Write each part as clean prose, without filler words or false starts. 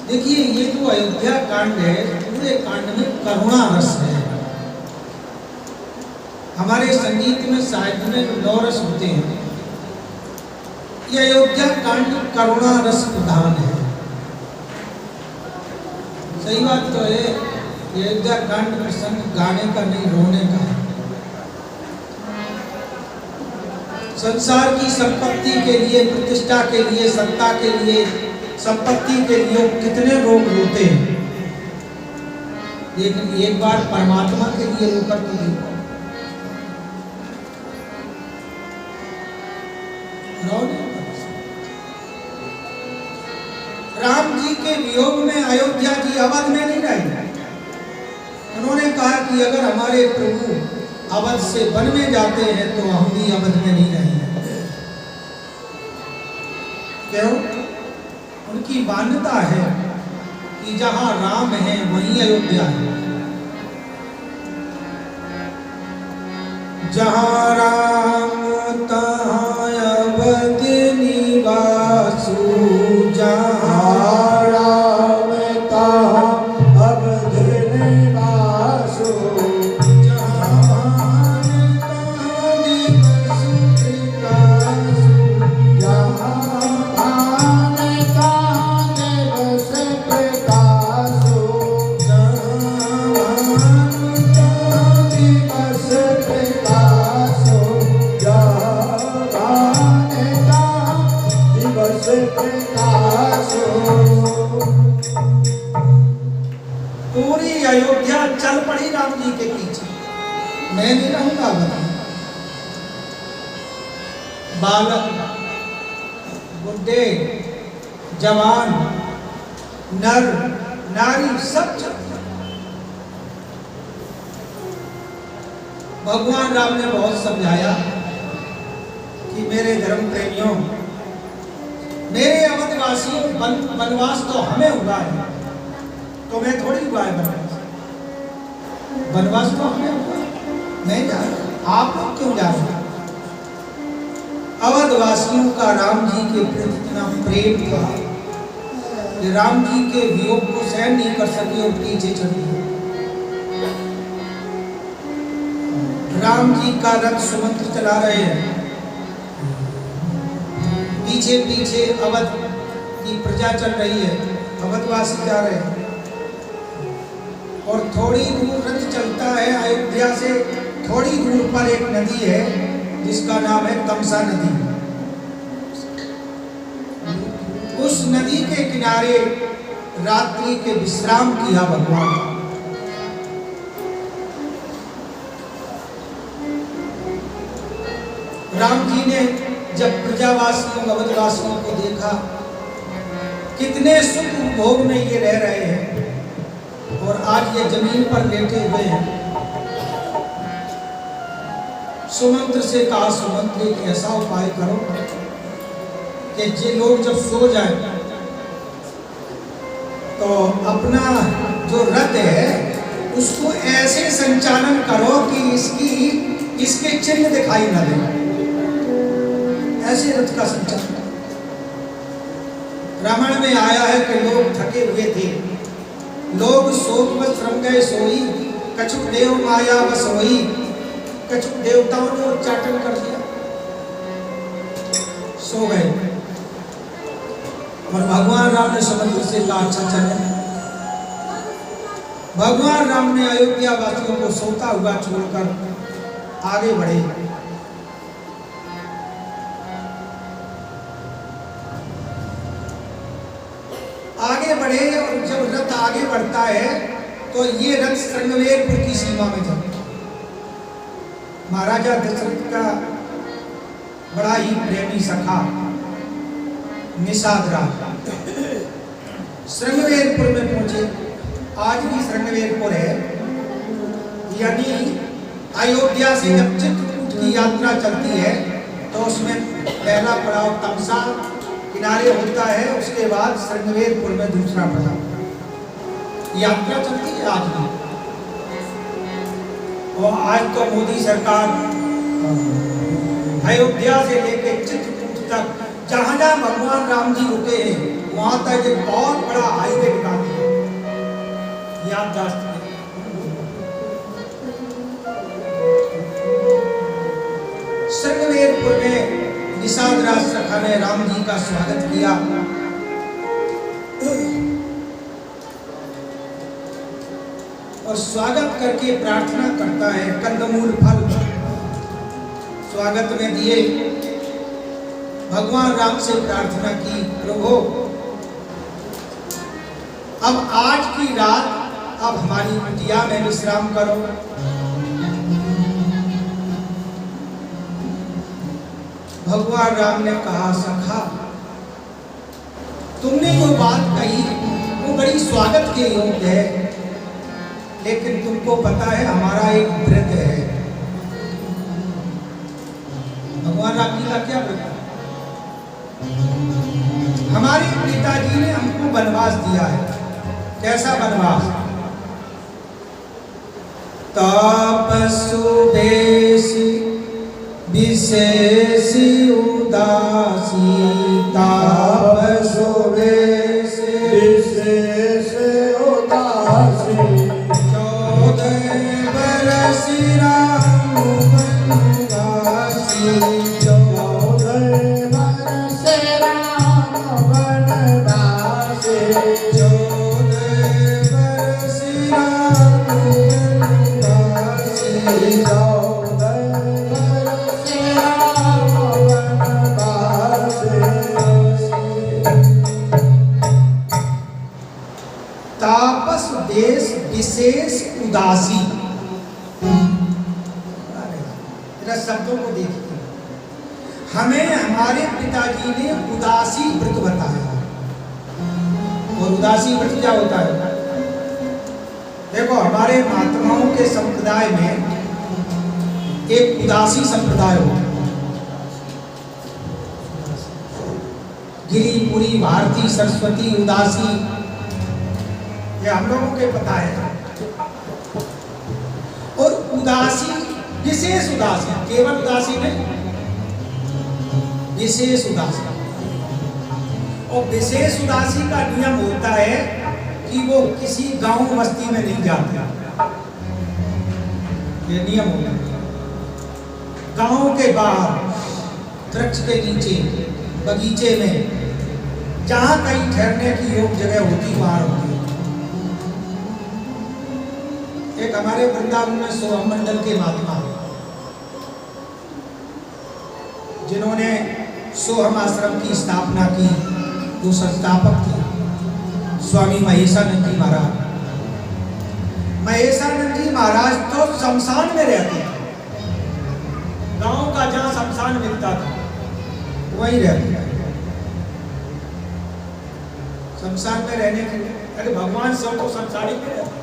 देखिए, ये जो अयोध्या कांड है, पूरे कांड में करुणा रस है। हमारे संगीत में, साहित्य में 9 रस होते हैं। ये अयोध्या कांड करुणा रस प्रधान है। सही बात तो है, ये अयोध्या कांड प्रसंग गाने का नहीं, रोने का है। संसार की संपत्ति के लिए, प्रतिष्ठा के लिए, सत्ता के लिए, संपत्ति के लिए कितने लोग रोते हैं, लेकिन एक बार परमात्मा के लिए रोकर तो देखो। राम जी के वियोग में अयोध्या जी अवध में नहीं रहे। उन्होंने कहा कि अगर हमारे प्रभु अवध से वन में जाते हैं तो हम भी अवध में नहीं रहेंगे। क्यों? उनकी मान्यता है कि जहां राम है वहीं अयोध्या है। जहां राम तहां अवध निवासु, जहां राम तहां अवध निवासु, जहां तहां दिवस प्रकाशु, जहां पूरी अयोध्या चल पड़ी राम जी के पीछे। मैं नहीं रहूंगा बता। बालक, बुढ़े, जवान, नर नारी सब चल। भगवान राम ने बहुत समझाया कि मेरे धर्म प्रेमियों, मेरे अवधवासियों, वनवास तो हमें हुआ है, तो मैं थोड़ी हुआ है वनवास। वनवास तो हमें हुआ है, मैं जा रहा, आप लोग क्यों जा रहे? अवधवासियों का राम जी के प्रति इतना प्रेम था कि राम जी के वियोग को सहन नहीं कर सके और पीछे चले। राम जी का रथ सुमंत्र चला रहे हैं, पीछे पीछे अवध की प्रजा चल रही है, अवधवासी जा रहे हैं। और थोड़ी दूर रथ चलता है, अयोध्या से थोड़ी दूर पर एक नदी है जिसका नाम है तमसा नदी। उस नदी के किनारे रात्रि के विश्राम किया भगवान। राम जी ने जब प्रजावासियों, अवधवासियों को देखा, कितने सुख भोग में ये रह रहे हैं और आज ये जमीन पर लेटे हुए हैं। सुमंत्र से कहा, सुमंत्र एक ऐसा उपाय करो कि जे लोग जब सो जाए तो अपना जो रथ है उसको ऐसे संचालन करो कि इसके चिन्ह दिखाई न दे। ऐसे रथ का संचालन। रामायण में आया है कि लोग थके हुए थे, लोग शोक में श्रम गए सोई, कछुक देव माया बस होई। कछुक देवताओं ने उच्चाटन कर दिया, सो गए। और भगवान राम ने समुद्र से कहा, अच्छा चले। भगवान राम ने अयोध्या वासियों को सोता हुआ छोड़कर आगे बढ़े। आगे बढ़े और जब रथ आगे बढ़ता है तो ये रथ श्रृंगवेरपुर की सीमा में जाता। महाराजा दशरथ का बड़ा ही प्रेमी सखा निषाद राज श्रृंगवेरपुर में पहुंचे। आज भी श्रृंगवेरपुर है, यानी अयोध्या से जब चित्रकूट की यात्रा चलती है तो उसमें पहला पड़ाव तमसा किनारे होता है, उसके बाद श्रृंगवेरपुर में दूसरा पड़ाव। यात्रा चलती है आज भी। और आज तो मोदी सरकार अयोध्या से लेकर चित्रकूट तक जहां जहां भगवान राम जी रुके हैं वहां तक एक बहुत बड़ा हाईवे याददाश्त करें। श्रृंगवेरपुर में निषाद राज सखा ने राम जी का स्वागत किया। और स्वागत करके प्रार्थना करता है, कंदमूल फल स्वागत में दिए। भगवान राम से प्रार्थना की, प्रभु अब आज की रात अब हमारी कुटिया में विश्राम करो। भगवान राम ने कहा, सखा तुमने जो बात कही वो बड़ी स्वागत के योग्य है, लेकिन तुमको पता है हमारा एक व्रत है। भगवान राम जी का क्या व्रत है? हमारे पिताजी ने हमको वनवास दिया है। कैसा वनवास? तापसु बेश विशेष उदासी, तापसु बेश विशेष उदासी, 14 बरस राम वनवासी, 14 बरस राम वनवासी, 14 बरस राम वनवासी, 14 बरस राम वनवासी। तापस देश विशेष उदासी। जरा शब्दों को देखिए, हमें हमारे पिताजी ने उदासी व्रत बताया। और उदासी व्रत क्या होता है? देखो हमारे महात्माओं के संप्रदाय में एक उदासी संप्रदाय होता है। गिरिपुरी, भारती, सरस्वती, उदासी, ये हम लोगों के पता है। और उदासी, विशेष उदासी, केवल उदासी नहीं, विशेष उदासी। और विशेष उदासी का नियम होता है कि वो किसी गांव बस्ती में नहीं जाते। ये नियम होता है। गांव के बाहर, वृक्ष के नीचे, बगीचे में, जहां कहीं ठहरने की योग्य जगह होती वहां होती। एक हमारे वृंदावन में सोहम मंडल के महात्मा जिन्होंने सोहम आश्रम की स्थापना की, वो संस्थापक थे स्वामी महेशानंद जी महाराज। महेशानंद जी महाराज तो शमशान में रहते थे। गांव का जहां शमशान मिलता था वहीं रहते थे। शमशान में रहने के लिए, अरे भगवान सब तो शमशान में रहते।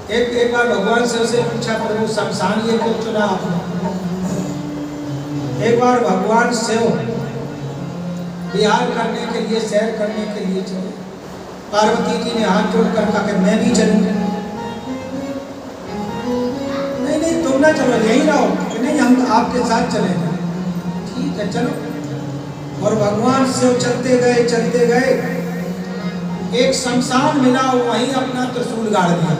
एक बार भगवान से पूछा, प्रभु शमशान ये क्यों चुना आपने? एक बार भगवान शिव विहार करने के लिए, सैर करने के लिए चले। पार्वती जी ने हाथ जोड़कर कहा कि मैं भी चलूंगी। नहीं नहीं तुम ना चलो, यहीं रहो। नहीं हम आपके साथ चलेंगे। ठीक है चलो। और भगवान शिव चलते गए। एक शमशान मिला, वहीं अपना त्रिशूल गाड़ दिया।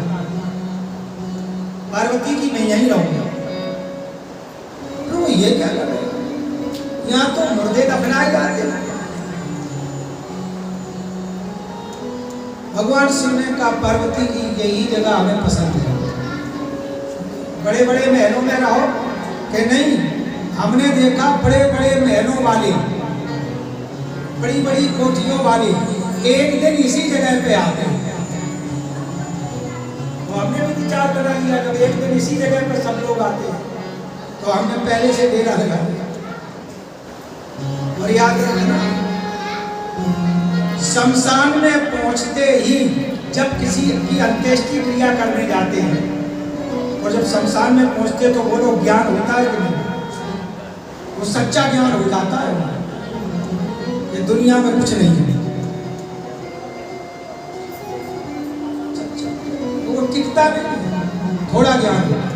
पार्वती जी मैं यहीं रहूंगा। तो ये क्या कर रहे हैं? यहाँ तो मुर्दे दफनाए जाते हैं। भगवान शिव ने कहा, पार्वती जी यही जगह हमें पसंद है। बड़े बड़े महलों में रहो कि नहीं, हमने देखा बड़े बड़े महलों वाले, बड़ी बड़ी कोठियों वाले एक दिन इसी जगह पे आते हैं। तो हमने भी विचार बना लिया, जब एक दिन इसी जगह पर सब लोग आते हैं तो हमने पहले से डेरा लगा दिया। और याद रखना, शमशान में पहुंचते ही जब किसी की अंत्येष्टि क्रिया करने जाते हैं, और जब शमशान में पहुंचते तो वो लोग ज्ञान होता है कि नहीं? वो सच्चा ज्ञान हो जाता है। ये दुनिया में कुछ नहीं है, वो टिकता नहीं है, थोड़ा ज्ञान होता है।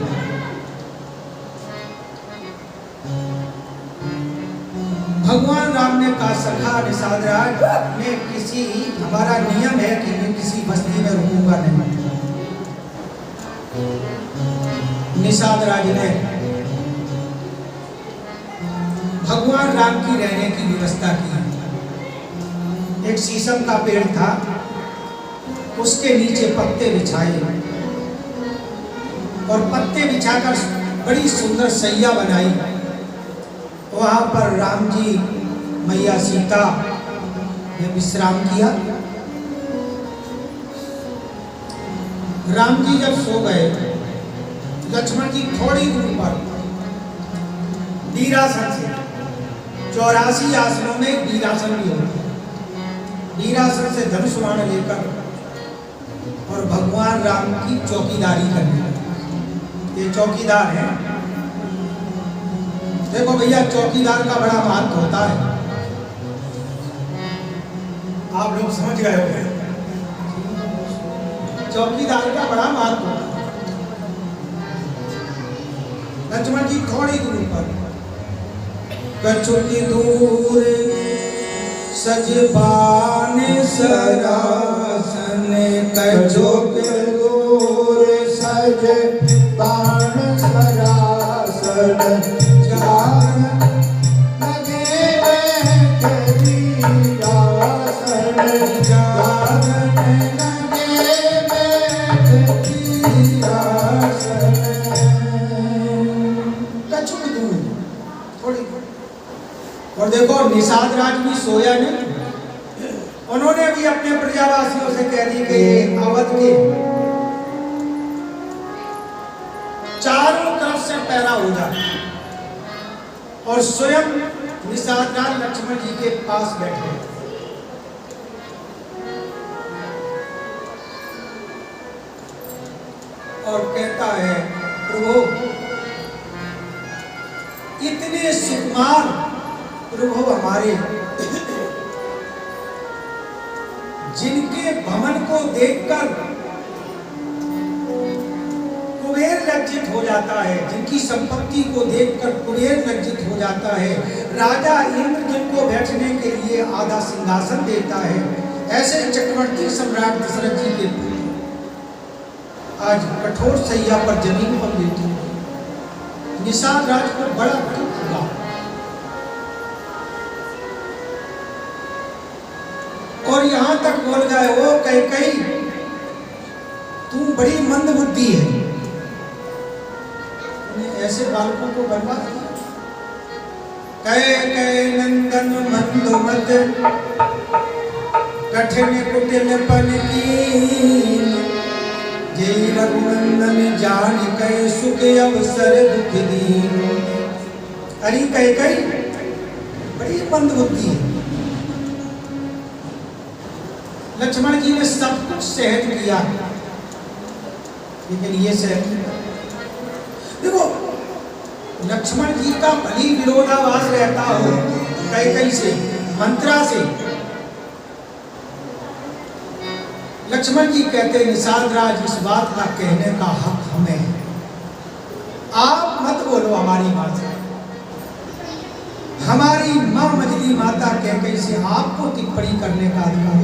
भगवान भगवान राम ने कहा सखा निषाद राज, मैं किसी, हमारा नियम है कि मैं किसी बस्ती में रुकूंगा नहीं। निषाद राज ने भगवान राम की रहने की व्यवस्था की। एक शीशम का पेड़ था, उसके नीचे पत्ते बिछाए और पत्ते बिछाकर बड़ी सुंदर सैया बनाई। वहां पर राम जी, मैया सीता ने विश्राम किया। राम जी जब सो गए, लक्ष्मण जी थोड़ी दूर पर वीरासन से, 84 आसनों में वीरासन भी होता है, वीरासन से धनुष बाण लेकर और भगवान राम की चौकीदारी करने लगे। ये चौकीदार है। देखो भैया, चौकीदार का बड़ा महत्व होता है, आप लोग समझ गए होंगे। चौकीदार का बड़ा महत्व होता है। लक्ष्मण जी थोड़ी दूर पर, कछुकी दूर सजबान सरासन, कछुक दूर सजबान सरासन, जान लगे बैठ वीरासन, जान लगे बैठ वीरासन। कछुक दूर थोड़ी, और देखो निषाद राज भी सोया नहीं। उन्होंने भी अपने प्रजावासियों से कह दी कि अवध के चारों तरफ से पहरा हो जाए, और स्वयं निषाद राज लक्ष्मण जी के पास बैठे। और कहता है, प्रभु इतने सुकुमार प्रभु हमारे, जिनके भवन को देखकर कुबेर लज्जित हो जाता है, जिनकी संपत्ति को देखकर कुबेर लज्जित हो जाता है, राजा इंद्र जिनको बैठने के लिए आधा सिंहासन देता है, ऐसे चक्रवर्ती सम्राट दशरथ जी के आज कठोर सैया पर जमीन पर लेटे। निषाद राज को बड़ा दुख हुआ, और यहां तक बोल गए, वो कैकेयी तू बड़ी मंद बुद्धि है, ऐसे बालकों को बनवा दिया। कैकेयी नंदन मंद मत, कठिन कुटिलपन कीन, जय रघुनंदन जान कै सुख अवसर दुख दीन। अरे कैकेयी बड़ी मंद बुद्धि है। लक्ष्मण जी ने सब कुछ सहन किया, लेकिन ये सहन नहीं किया। देखो, लक्ष्मण जी का भली विरोधाभास रहता हो कैकेयी से, मंत्रा से, लक्ष्मण जी कहते निषाद राज इस बात का कहने का हक हमें है, आप मत बोलो हमारी मां से, हमारी मां मजली माता कैकेयी से आपको टिप्पणी करने का अधिकार,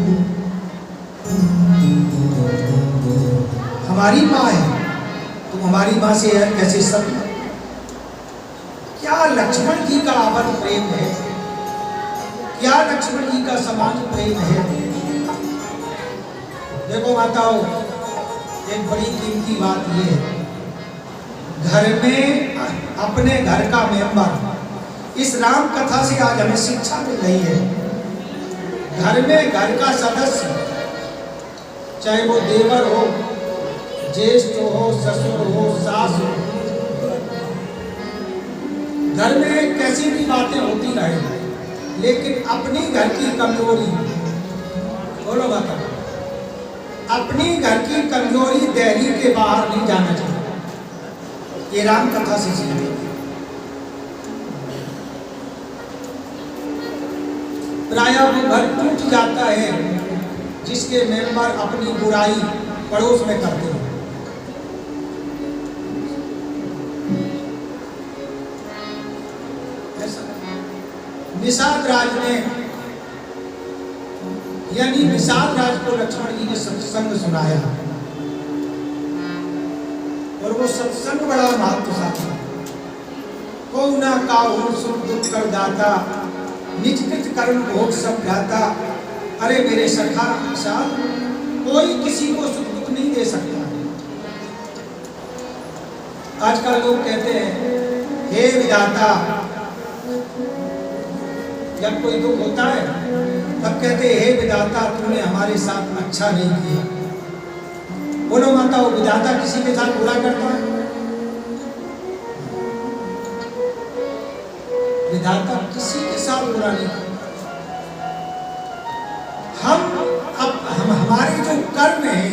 हमारी मां है, तुम हमारी मां से कैसे सब। क्या लक्ष्मण जी का अवध प्रेम है? क्या लक्ष्मण जी का समान प्रेम है? देखो माताओं, एक बड़ी कीमती बात ये है, घर में अपने घर का मेंबर, इस राम कथा से आज हमें शिक्षा मिल रही है। घर में घर का सदस्य, चाहे वो देवर हो, ज्येष्ठ हो, ससुर हो, सास हो, घर में कैसी भी बातें होती रहे, लेकिन अपनी घर की कमजोरी, बोलो माता, अपनी घर की कमजोरी दहली के बाहर नहीं जाना चाहिए। ये राम कथा से सीखिए। प्रायः वो घर टूट जाता है जिसके मेंबर अपनी बुराई पड़ोस में करते हैं। निषाद राज ने, यानी निषाद राज को लक्ष्मण जी ने सत्संग सुनाया और वो सत्संग बड़ा महत्वशाली था। को ना काहू सुख दुख कर दाता, निज निज कर्म भोग सब भ्राता। अरे मेरे सखा निषाद, कोई किसी को सुख दुख नहीं दे सकता। आजकल लोग कहते हैं हे विधाता, जब कोई दुख होता है तब कहते हैं हे विधाता तूने हमारे साथ अच्छा नहीं किया। बोलो माता, वो विधाता किसी के साथ बुरा करता है? विधाता किसी के साथ बुरा नहीं करता। हम हमारे जो कर्म है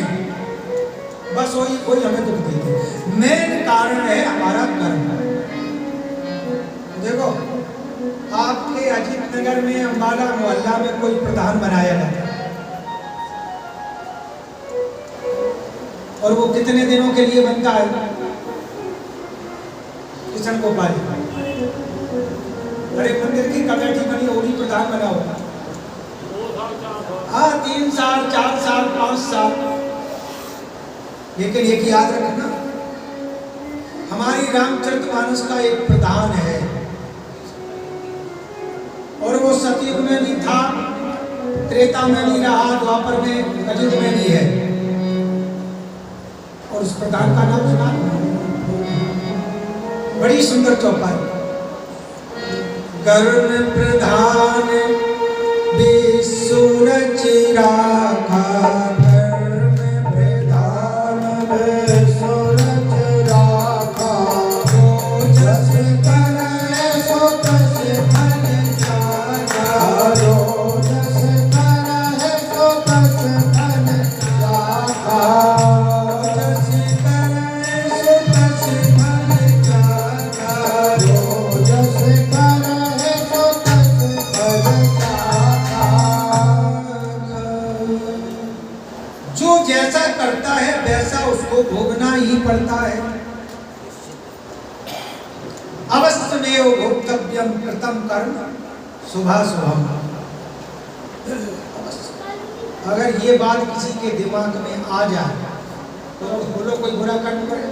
बस वही हमें दुख देते हैं। मेन कारण है हमारा कर्म। देखो, आपके अजीत नगर में अम्बाला मोहल्ला में कोई प्रधान बनाया जाता है और वो कितने दिनों के लिए बनता है? किशन गोपाल, बड़े मंदिर की कमेटी बनी, वो भी प्रधान बना होगा। हाँ, 3 साल 4 साल 5 साल। लेकिन एक याद रखना, हमारी रामचरितमानस का एक प्रधान है और वो सतयुग में भी था, त्रेता में भी रहा, द्वापर में, कलयुग में भी है। और उस प्रधान का नाम सुना? बड़ी सुंदर चौपाई। कर्ण प्रधान विसुर चिरागा, कर्ण प्रधान विसुर चिरागा। ओजस करे सो तस फल जागा, ओजस करे सो तस फल जागा, ओजस करे सो तस फल जागा, ओजस करे सो तस फल जागा। जो जैसा करता है वैसा उसको भोगना ही पड़ता है। अवश्यमेव भोक्तव्यम कृतं कर्म शुभाशुभम्। अगर ये बात किसी के दिमाग में आ जाए तो बोलो कोई बुरा कर्म करे,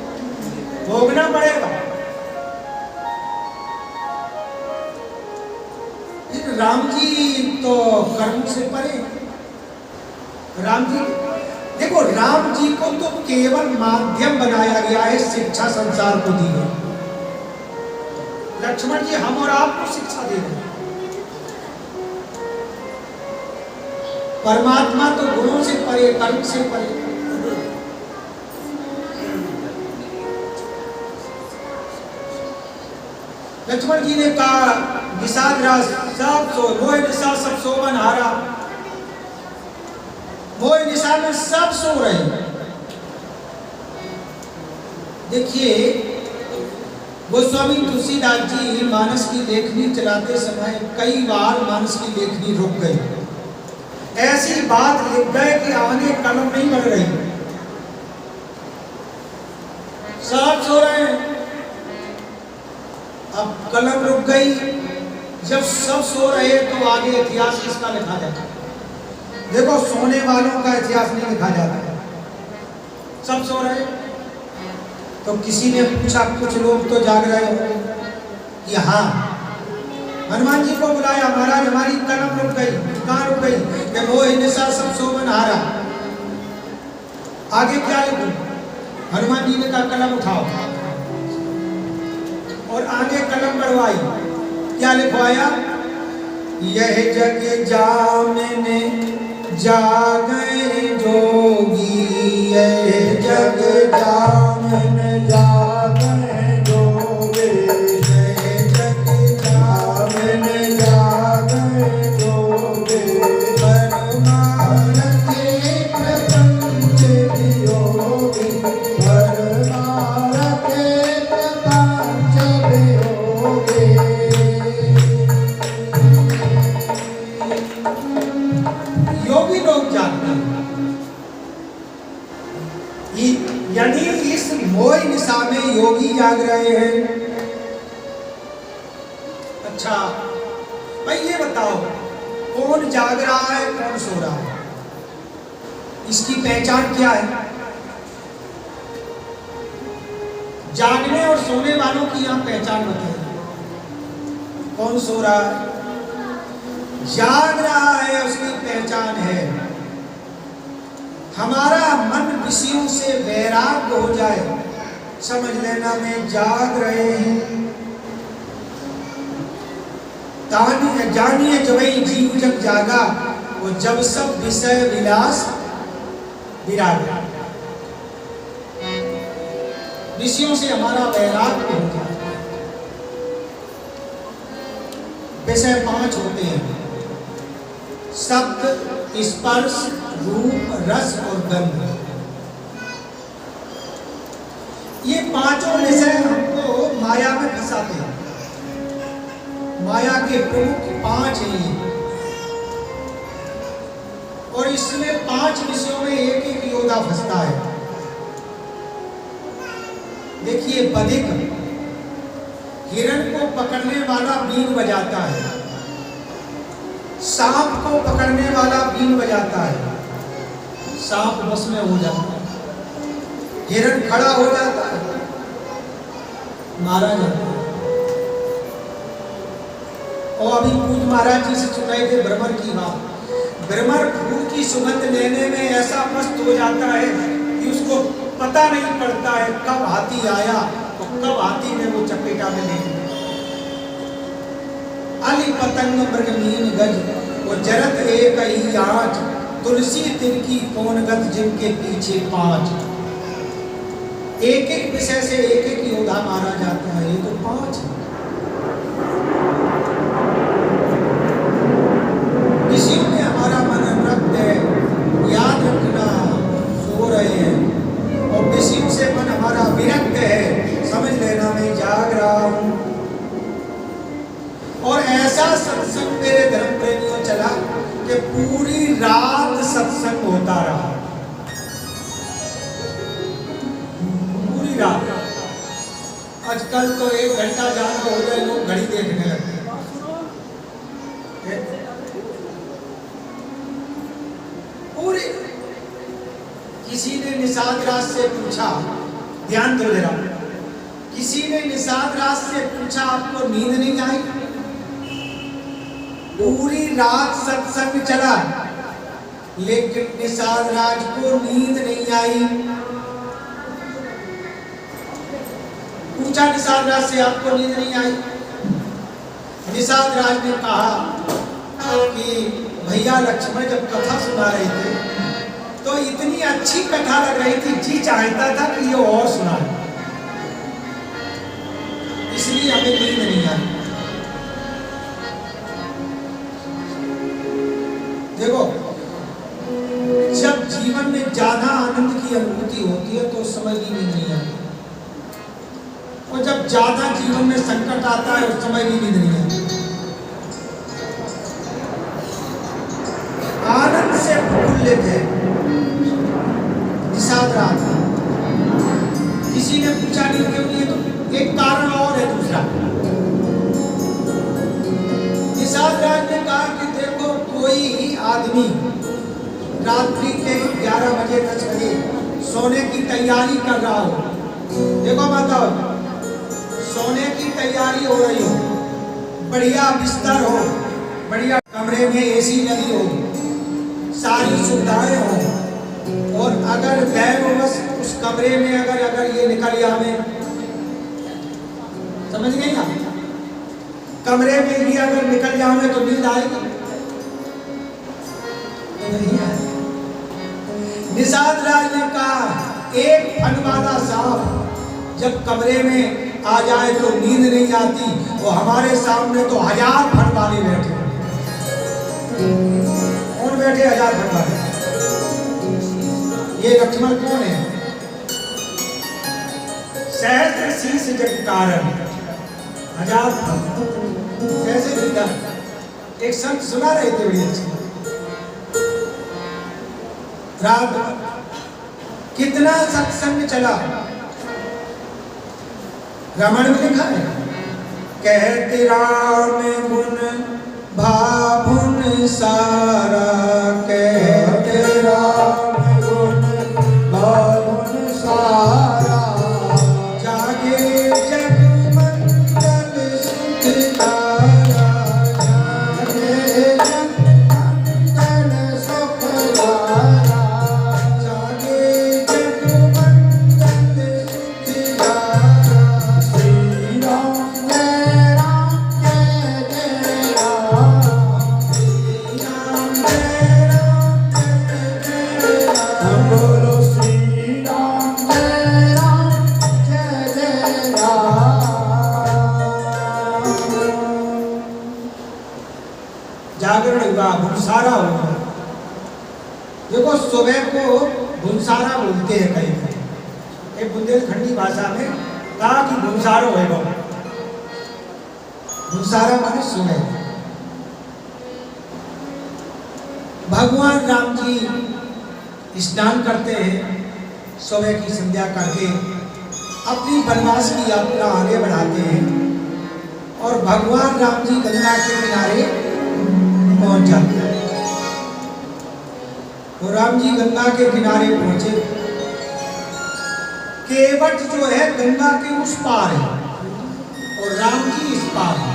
भोगना पड़ेगा। राम जी तो कर्म से परे। राम जी, देखो, राम जी को तो केवल माध्यम बनाया गया है, शिक्षा संसार को दी है। लक्ष्मण जी हम और आपको शिक्षा दे रहे हैं। परमात्मा तो गुणों से परे, कर्म से परे। लक्ष्मण जी ने कहा निषाद राज सब सो, मोह निशा सब सोवन हारा। मोह निशा में सब सो रहे हैं। देखिए, गोस्वामी तुलसीदास जी मानस की लेखनी चलाते समय कई बार मानस की लेखनी रुक गई। ऐसी बात लिख गए कि आगे कलम नहीं बढ़ रही, सब सो रहे हैं। अब कलम रुक गई। जब सब सो रहे तो आगे इतिहास किसका लिखा जाता? देखो, सोने वालों का इतिहास नहीं लिखा जाता। सब सो रहे तो किसी ने पूछा, कुछ लोग तो जाग रहे हो कि हाँ, हनुमान जी को बुलाया, महाराज हमारी कलम रुक गई। कहाँ रुक गई? कि मोह निशा सब सोवन हारा। आगे क्या लिखूं? हनुमान जी ने कहा कलम उठाओ और आगे कलम बढ़वाई। क्या लिखवाया? यह जग जामने जागे जोगी, यह जग जामने जागे जोगे, यह जग जामने जागे जोगे। परमार्थ के प्रपंच वियोगी, परमार्थ के प्रपंच वियोगी। योगी लोग जानते हैं, यानी इस मोह निशा में योगी जाग रहे हैं। अच्छा भाई, ये कौन जाग रहा है, कौन सो रहा है, इसकी पहचान क्या है? जागने और सोने वालों की यहां पहचान बताइए। कौन सो रहा है? जाग रहा है, उसकी पहचान है हमारा मन विषयों से वैराग्य हो जाए, समझ लेना में जाग रहे हैं। जानिए जब जीव जब जागा, वो जब सब विषय विलास विरागा। विषयों से हमारा वैराग्य हो जाता है। विषय 5 होते हैं, शब्द, स्पर्श, रूप, रस और गंध। ये पांचों विषय हमको माया में फंसाते हैं। माया के प्रमुख 5 हैं और इसमें 5 विषयों में एक एक योद्धा फंसता है। देखिए, बधिक हिरण को पकड़ने वाला बीन बजाता है, सांप को पकड़ने वाला बीन बजाता है, सांप बस में हो जाता है, हिरण खड़ा हो जाता है, मारा जाता है। और अभी पूज महाराज जी से सुन रहे थे भ्रमर की बात। भ्रमर फूल की सुगंध लेने में ऐसा मस्त हो जाता है कि उसको पता नहीं पड़ता है कब हाथी आया और कब हाथी ने वो चपेटा में ले लिया। अली पतंग मृगमीन गज वो जरत एक ही आँच, तुलसी तिनकी कौन गत जिनके पीछे 5। एक एक विषय से एक एक योद्धा मारा जाता है, ये तो 5 है। विषयों में हमारा मन रक्त है, याद रखना, सो रहे हैं। और विषयों से मन हमारा विरक्त है, समझ लेना मैं जाग रहा हूं। और ऐसा सत्संग मेरे धर्म प्रेमियों चला कि पूरी रात सत्संग होता रहा, पूरी रात। आजकल तो 1 घंटा जाना हो जाए लोग घड़ी देखने लगते हैं। पूरे किसी ने निषाद रात से पूछा, ध्यान दो जरा, किसी ने निषाद रात से पूछा आपको नींद नहीं आई? पूरी रात सत्संग चला लेकिन निषाद राज को नींद नहीं आई। पूछा निषाद राज से आपको नींद नहीं आई? निषाद राज ने कहा कि भैया लक्ष्मण जब कथा सुना रहे थे तो इतनी अच्छी कथा लग रही थी, जी चाहता था कि ये और सुनाए, इसलिए हमें नींद नहीं आई। देखो, जब जीवन में ज्यादा आनंद की अनुभूति होती है तो उस समय भी नींद नहीं आती, और जब ज्यादा जीवन में संकट आता है उस समय भी नींद नहीं आती। आनंद से प्रफुल्लित है निषाद राज। किसी ने पूछा नींद क्यों नहीं है, तो एक कारण और है दूसरा। निषाद राज ने कहा कि देखो, कोई आदमी रात्रि के 11 बजे 10 बजे सोने की तैयारी कर रहा हो, देखो बताओ, सोने की तैयारी हो रही हो, बढ़िया बिस्तर हो, बढ़िया कमरे में एसी लगी हो, सारी सुविधाएं हो, और अगर दैववश उस कमरे में अगर ये निकल हमें, समझ गई ना, कमरे में ही अगर निकल जाओगे तो नींद आएगी? नहीं आएगी। निषाद राज ने कहा, एक फनवाला सांप जब कमरे में आ जाए तो नींद नहीं आती, वो हमारे सामने तो 1000 फनवाले बैठे। कौन बैठे 1000 फनवाले? ये लक्ष्मण कौन है? सहस्त्र शीश जग कारण 1000 कैसे दिखता? एक संत सुना रहे थे बड़ी अच्छी रात, कितना सत्संग चला। रामायण में लिखा है, कहते राम गुण भाभुन सा जागरण हुआ, भूसारा हुआ। देखो सुबह को भूसारा बोलते हैं कहीं कहीं, एक बुंदेलखंडी भाषा में कहा कि भूसारो है वो। भूसारा माने सुबह। भगवान राम जी स्नान करते हैं, सुबह की संध्या करके अपनी वनवास की यात्रा आगे बढ़ाते हैं और भगवान राम जी गंगा के किनारे पहुंच जाते हैं। तो राम जी गंगा के किनारे पहुंचे। केवट जो है गंगा के उस पार है और राम जी इस पार है।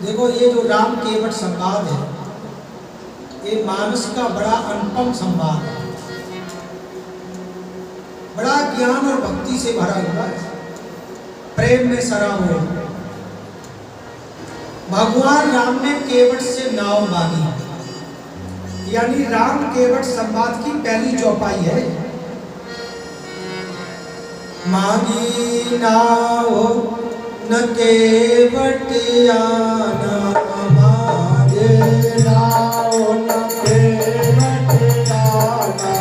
देखो ये जो राम केवट संवाद है, ये मानस का बड़ा अनुपम संवाद है, बड़ा ज्ञान और भक्ति से भरा हुआ है, प्रेम में सरा हुआ। भगवान राम ने केवट से नाव मांगी, यानी राम केवट संवाद की पहली चौपाई है। मांगी नाव न केवट आना, मांगे नाव न केवट आना,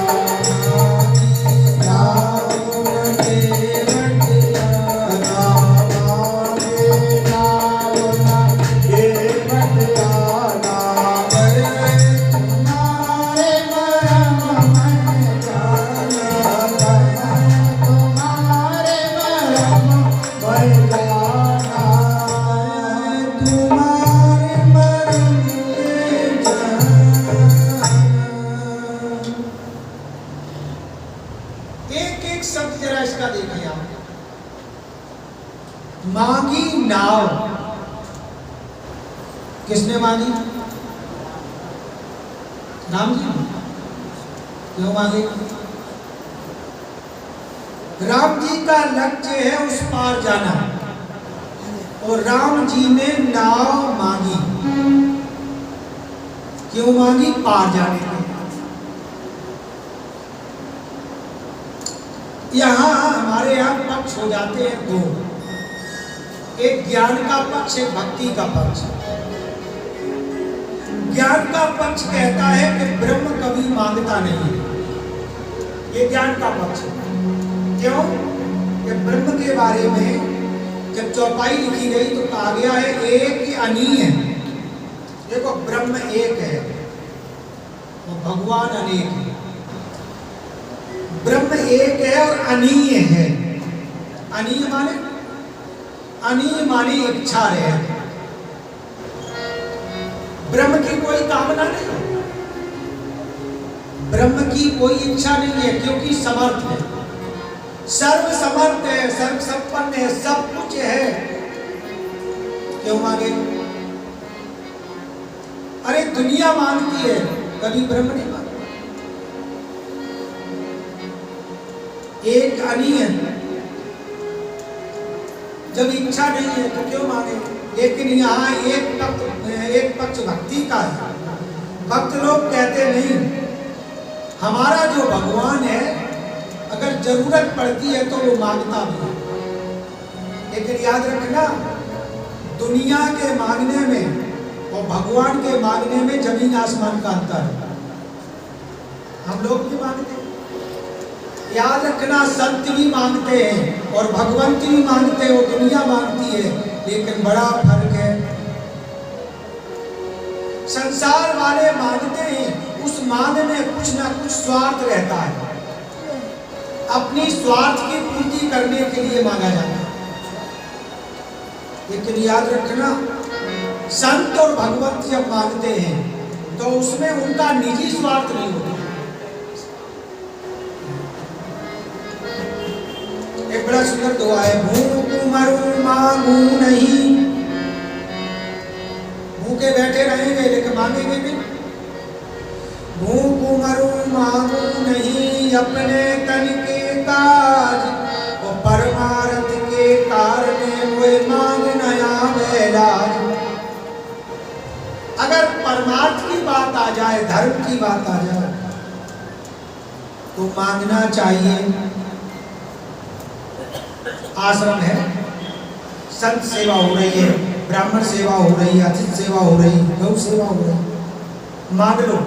मांगी नाव न केवट आना, मांगे नाव न केवट आना। तुम्हारे मरम मन जाना, तुम्हारे मरम मन जाना, तुम्हारे मरम में जाना। एक एक शब्द जरा इसका देखिए आप। मांगी नाव, किसने मांगी? राम जी। क्यों मांगे? राम जी का लक्ष्य है उस पार जाना और राम जी ने नाव मांगी। क्यों मांगी? पार जाने के। यहाँ हमारे यहाँ पक्ष हो जाते हैं दो, एक ज्ञान का पक्ष, एक भक्ति का पक्ष। ज्ञान का पक्ष कहता है कि ब्रह्म कभी मांगता नहीं, ये ज्ञान का पक्ष है। क्यों? कि ब्रह्म के बारे में जब चौपाई लिखी गई तो कहा गया है एक अनीय है। देखो ब्रह्म एक है और भगवान अनेक है। ब्रह्म एक है और अनीय है। अनीय माने? अनीय माने इच्छा रहे। ब्रह्म की कोई कामना नहीं, ब्रह्म की कोई इच्छा नहीं है, क्योंकि समर्थ है, सर्व समर्थ है, सर्व संपन्न है, सब कुछ है। क्यों मांगे? अरे दुनिया मांगती है, कभी ब्रह्म नहीं मांगता। एक अनीय, जब इच्छा नहीं है तो क्यों मांगे? लेकिन यहाँ एक पक्ष भक्ति का है। भक्त लोग कहते नहीं, हमारा जो भगवान है अगर जरूरत पड़ती है तो वो मांगता भी है। लेकिन याद रखना, दुनिया के मांगने में और भगवान के मांगने में जमीन आसमान का अंतर है। हम लोग भी मांगते हैं, याद रखना, संत भी मांगते हैं और भगवंत भी मांगते हैं, वो दुनिया मांगती है, लेकिन बड़ा फर्क है। संसार वाले मांगते हैं, उस मांग में कुछ ना कुछ स्वार्थ रहता है, अपनी स्वार्थ की पूर्ति करने के लिए मांगा जाता है। लेकिन याद रखना, संत और भगवंत जब मांगते हैं तो उसमें उनका निजी स्वार्थ नहीं होता। एक बड़ा सुंदर दुआ है, भूख मरू मांगू नहीं। भूखे बैठे रहेंगे लेकिन मांगेंगे नहीं। भूख मरू मांगू नहीं, अपने तन के काज और परमार्थ के कारण वो मांग नया बैलाज। अगर परमार्थ की बात आ जाए, धर्म की बात आ जाए तो मांगना चाहिए। आश्रम है, संत सेवा हो रही है, ब्राह्मण सेवा हो रही, अतिथि सेवा हो रही, गौ सेवा हो रही, मांग लो,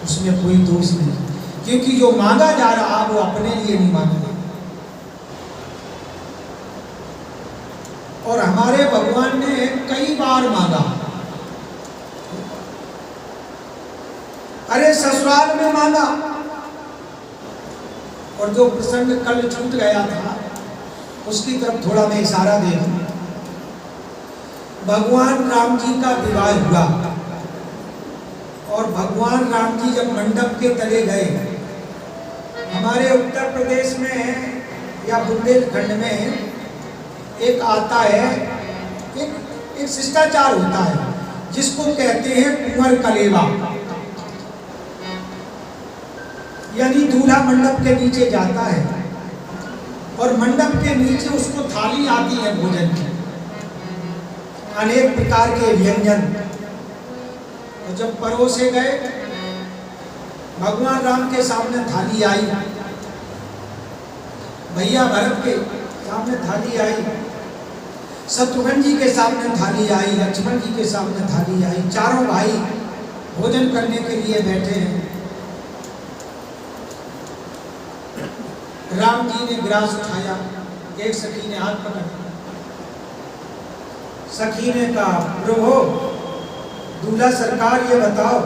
उसमें कोई दोष नहीं, क्योंकि जो मांगा जा रहा वो अपने लिए नहीं मांगा। और हमारे भगवान ने कई बार मांगा। अरे ससुराल में मांगा, और जो प्रसंग कल छूट गया था उसकी तरफ थोड़ा मैं इशारा दे दूं। भगवान राम जी का विवाह हुआ और भगवान राम जी जब मंडप के तले गए, हमारे उत्तर प्रदेश में या बुंदेलखंड में एक आता है, एक शिष्टाचार होता है जिसको कहते हैं कुंवर कलेवा, यानी दूल्हा मंडप के नीचे जाता है और मंडप के नीचे उसको थाली आती है भोजन की, अनेक प्रकार के व्यंजन। और जब परोसे गए, भगवान राम के सामने थाली आई, भैया भरत के सामने थाली आई, शत्रुघ्न जी के सामने थाली आई, लक्ष्मण जी के सामने थाली आई, चारों भाई भोजन करने के लिए बैठे हैं। राम जी ने ग्रास उठाया, एक सखी ने हाथ पकड़ा, सखी ने कहा, प्रभु दूल्हा सरकार ये बताओ,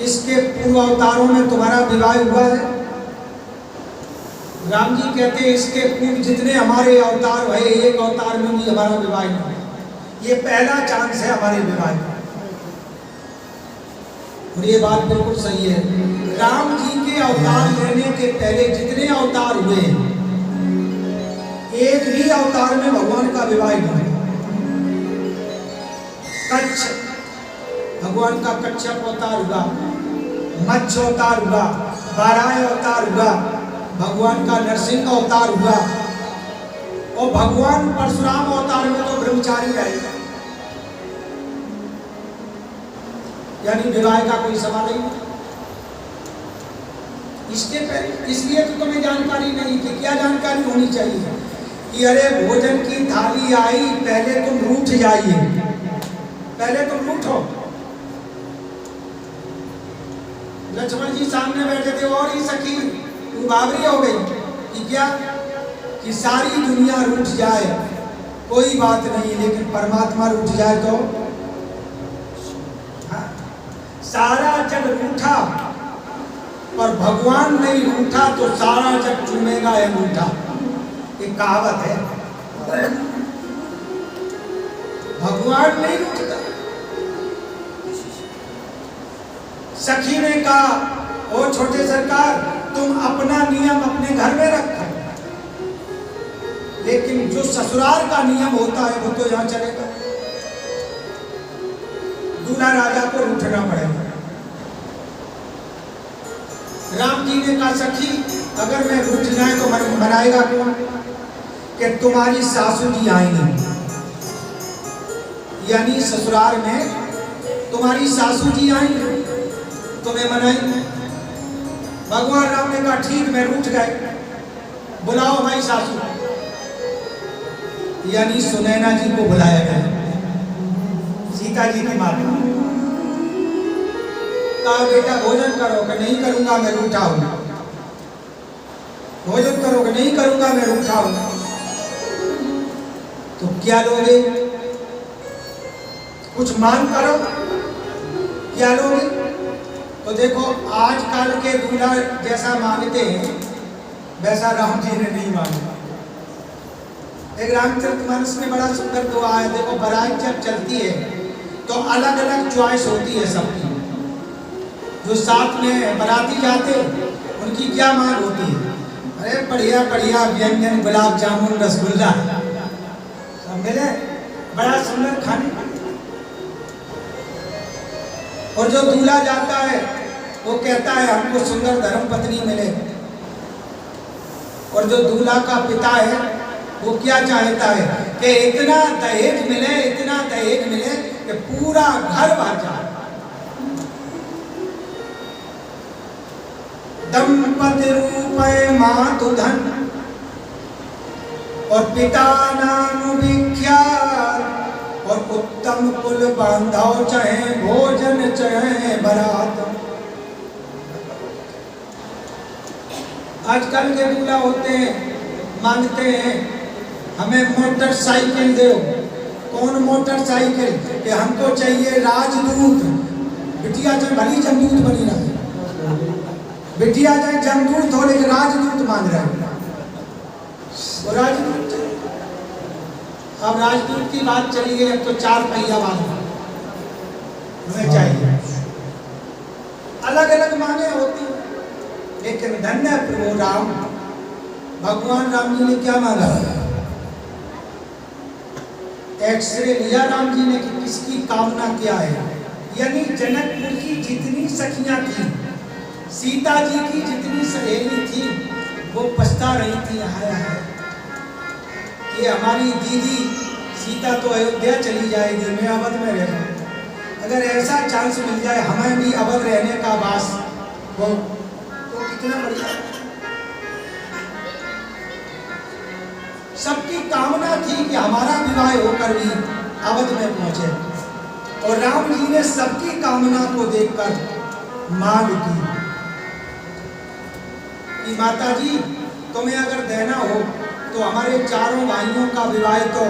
इसके पूर्व अवतारों में तुम्हारा विवाह हुआ है? राम जी कहते हैं, इसके पूर्व जितने हमारे अवतार हुए, एक अवतार में भी हमारा विवाह नहीं हुआ, ये पहला चांस है हमारे विवाह का। और ये बात बिल्कुल सही है। राम जी के अवतार लेने के पहले जितने अवतार हुए, एक ही अवतार में भगवान का विवाह नहीं हुआ। कच्छ, भगवान का कच्छप अवतार हुआ, मत्स्य अवतार हुआ, वाराह अवतार हुआ, भगवान का नरसिंह अवतार हुआ, और भगवान परशुराम अवतार में तो ब्रह्मचारी रहेगा, यानी विवाह का कोई सवाल ही नहीं। इसके पहले इसलिए तो तुम्हें जानकारी नहीं थी। क्या जानकारी होनी चाहिए कि अरे भोजन की थाली आई, पहले तुम रूठ जाइए, पहले तुम रूठो। लक्ष्मण जी सामने बैठे थे और ही सखी तू बाबरी हो गई कि क्या, कि सारी दुनिया रूठ जाए कोई बात नहीं, लेकिन परमात्मा रूठ जाए तो सारा जग रूठा पर भगवान नहीं रूठा तो सारा जग चूमेगा या रूठा, एक कहावत है। भगवान नहीं रूठता। सखी ने कहा, ओ छोटे सरकार, तुम अपना नियम अपने घर में रखो, लेकिन जो ससुराल का नियम होता है वो तो यहाँ चलेगा। दूल्हा राजा को रूठना पड़ेगा। राम जी ने कहा, सखी अगर मैं रूठ जाए तो मनाएगा कौन? कि तुम्हारी सासू जी आएंगी, यानी ससुराल में तुम्हारी सासू जी आएंगी, तुम्हें मनाएंगे। भगवान राम ने कहा, ठीक, मैं रूठ गए, बुलाओ भाई सासू। यानी सुनैना जी को बुलाया गया, सीता जी की माता। कहा, बेटा भोजन करो। कि नहीं करूंगा, मैं रूठा हूं। भोजन करो। कि नहीं करूंगा, मैं रूठा हूं। तो क्या लोगे? कुछ मांग करो, क्या लोगे? तो देखो, आजकल के दूल्हा जैसा मांगते हैं वैसा राम जी ने नहीं मांगा। एक रामचरितमानस में बड़ा सुंदर दुआ है। देखो, बारात जब चलती है तो अलग अलग चॉइस होती है सबकी। जो साथ में बाराती जाते उनकी क्या मांग होती है? अरे बढ़िया बढ़िया व्यंजन, गुलाब जामुन, रसगुल्ला सब मिले, बड़ा सुंदर खाने। और जो दूल्हा जाता है वो कहता है हमको सुंदर धर्म पत्नी मिले। और जो दूल्हा का पिता है वो क्या चाहता है कि इतना दहेज मिले, इतना दहेज मिले कि पूरा घर भर जाए। दंपति रूपये मातु धन और पिता नाम विख्यात, समकुल बांधव चाहे भोजन चाहे बारात। आजकल के दूल्हा होते हैं, मांगते हैं हमें मोटरसाइकिल दो। कौन मोटरसाइकिल? कि हमको चाहिए राजदूत। बिटिया चाहे भली जमदूत बनी रहे, बिटिया चाहे जमदूत हो, लेकिन राजदूत मांग रहे हैं। वो राजदूत, अब राजदूत की बात चली गई, अब तो 4 पहिया वाला हमें चाहिए। अलग अलग मांगे होती, लेकिन धन्य प्रभु राम, भगवान राम जी ने क्या मांगा? एक्सरे लिया राम जी ने कि किसकी कामना क्या है। यानी जनकपुर की जितनी सखियां थी, सीता जी की जितनी सहेली थी, वो पछता रही थी, हाय हाय ये हमारी दीदी सीता तो अयोध्या चली जाएगी, मैं अवध में रह जाऊं। अगर ऐसा चांस मिल जाए हमें भी अवध रहने का वास हो तो कितना बढ़िया। सबकी कामना थी कि हमारा विवाह होकर भी अवध में पहुंचे, और राम जी ने सबकी कामना को देखकर मांग की कि माता जी तुम्हें अगर देना हो तो हमारे चारों भाइयों का विवाह तो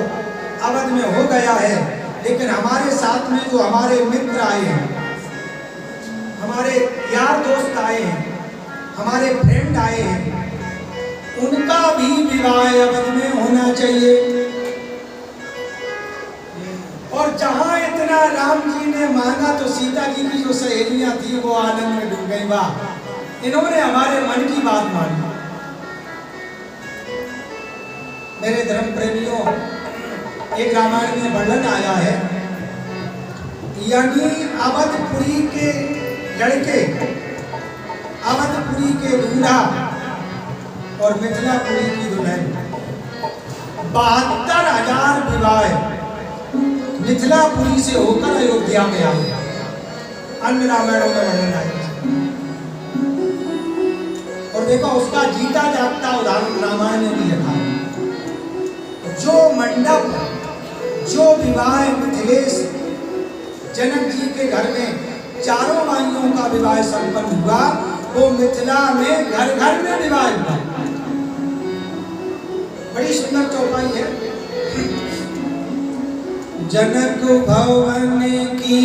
अवध में हो गया है, लेकिन हमारे साथ में जो हमारे मित्र आए हैं, हमारे यार दोस्त आए हैं, हमारे फ्रेंड आए हैं, उनका भी विवाह अवध में होना चाहिए। और जहां इतना राम जी ने मांगा तो सीता जी की जो सहेलियां थी वो आनंद में डूब गई। वाह, इन्होंने हमारे मन की बात मानी। मेरे धर्म प्रेमियों, एक रामायण में वर्णन आया है, यानी अवधपुरी के लड़के, अवधपुरी के दूल्हा और मिथिलापुरी की दुल्हन, 72,000 विवाह मिथिलापुरी से होकर अयोध्या में आए। अन्य रामायणों में वर्णन आया। और देखो उसका जीता जागता उदाहरण रामायण में भी लिखा है। जो मंडप, जो विवाह मिथिलेश जनक जी के घर में चारों भाइयों का विवाह संपन्न हुआ, वो मिथिला में घर घर में विवाह हुआ। बड़ी सुंदर चौपाई है। जनक भवन की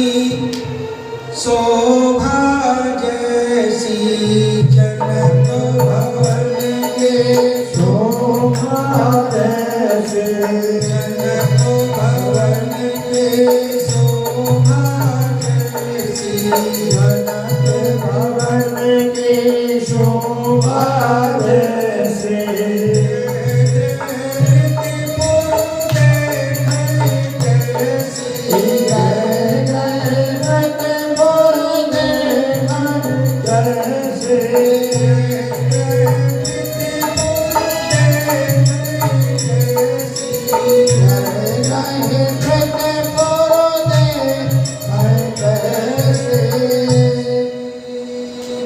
शोभा जैसी, जनक भवन के शोभा जैसे, जनक भवन के शोभा जैसी, जनक भवन के शोभा जैसे,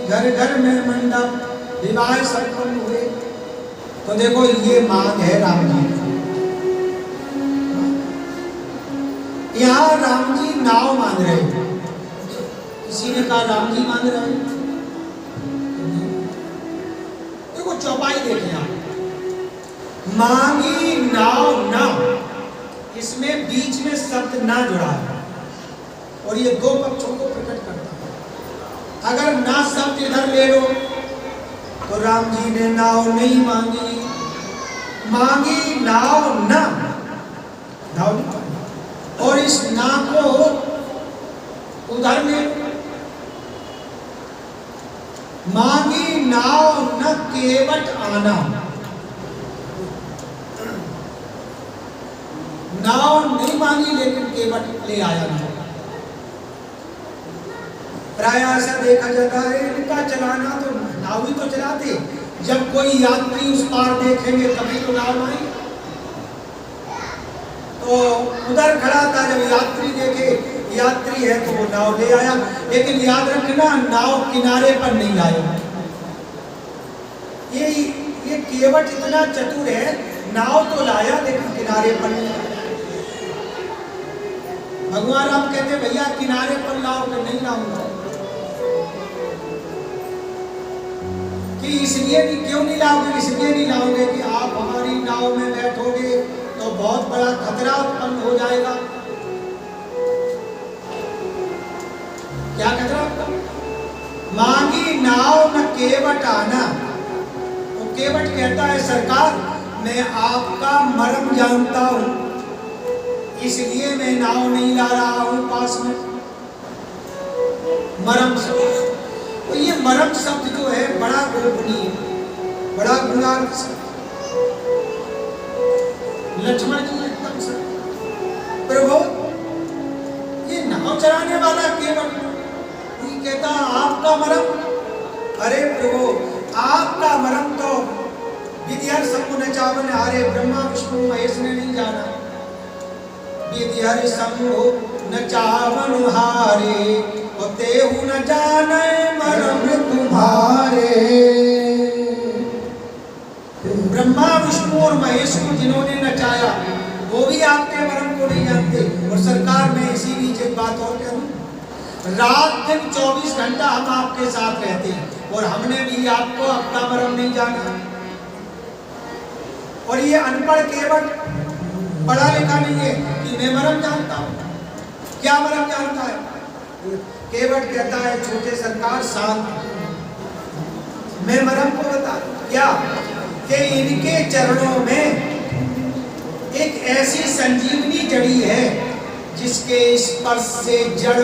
घर घर में मंडप विवाह संपन्न हुए। तो देखो ये मांग है राम जी। यहाँ राम जी नाव मांग रहे हैं। किसी ने कहा राम जी मांग रहे हैं। देखो चौपाई देखें आप, मांगी नाव ना, इसमें बीच में शब्द ना जुड़ा है और ये दो पक्षों को प्रकट करता है। अगर ना शब्द इधर ले लो तो राम जी ने नाव नहीं मांगी, मांगी नाव ना, नाव नहीं मांगी। और इस ना को उधर में मांगी नाव न केवट आना, नाव नहीं मांगी लेकिन केवट ले आया नाव। प्राय ऐसा देखा जाता है इनका चलाना तो नाव ही तो चलाते, जब कोई यात्री उस पार देखेंगे तभी तो नाव आएगी। तो उधर खड़ा था, जब यात्री देखे यात्री है तो वो नाव ले आया, लेकिन याद रखना नाव किनारे पर नहीं लाया। ये केवट इतना चतुर है, नाव तो लाया लेकिन किनारे पर नहीं लाया। भगवान राम कहते भैया किनारे पर लाओ, कि नहीं लाऊंगा। कि इसलिए नहीं, क्यों नहीं लाओगे? इसलिए नहीं लाओगे कि आप हमारी नाव में बैठोगे तो बहुत बड़ा खतरा उत्पन्न हो जाएगा। क्या खतरा उत्पन्न? मांगी नाव न केवट आना। तो केवट कहता है सरकार मैं आपका मर्म जानता हूं, इसलिए मैं नाव नहीं ला रहा हूं पास में। मर्म शब्द, तो ये मर्म शब्द जो है बड़ा गोपनीय, बड़ा गुणार्थ शब्द। लक्ष्मण जी एकदम से प्रभु ये नाव चलाने वाला केवट कहता आपका मर्म। अरे प्रभु आपका मर्म तो विधिहर शंभु न चावन हारे, ब्रह्मा विष्णु महेश ने नहीं जाना। विधिहर शंभु न चावन हारे, तेहु न जाने मर्म तुम्हारे। ब्रह्मा विष्णु और महेश को जिन्होंने नचाया वो भी आपके मर्म को नहीं जानते। और सरकार में इसी बीच एक बात और कहूं, रात दिन 24 घंटा हम आपके साथ रहते हैं और हमने भी आपको अपना मर्म नहीं जाना। और ये अनपढ़ केवट पढ़ा लिखा नहीं है कि मैं मर्म जानता हूं। क्या मर्म जानता है? केवट कहता है छोटे सरकार शांत, मैं मर्म को बता क्या कि इनके चरणों में एक ऐसी संजीवनी जड़ी है जिसके स्पर्श से जड़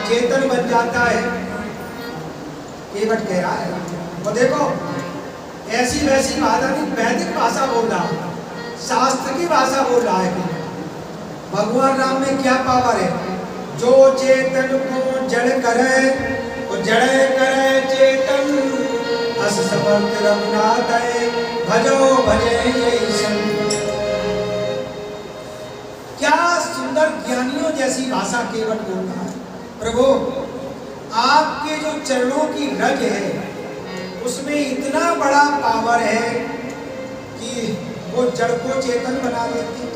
चेतन बन जाता है। केवट कह रहा है वो देखो ऐसी वैसी भाषा नहीं, वैदिक भाषा बोल रहा है, शास्त्र की भाषा बोल रहा है। भगवान राम में क्या पावर है? जो चेतन को जड़ करे और जड़ करे चेतन, अस समर्थ रघुनाथ भजो भजे ईशन। क्या सुंदर ज्ञानियों जैसी भाषा केवट बोल रहा है। प्रभु आपके जो चरणों की रग है उसमें इतना बड़ा पावर है कि वो जड़ को चेतन बना देती है,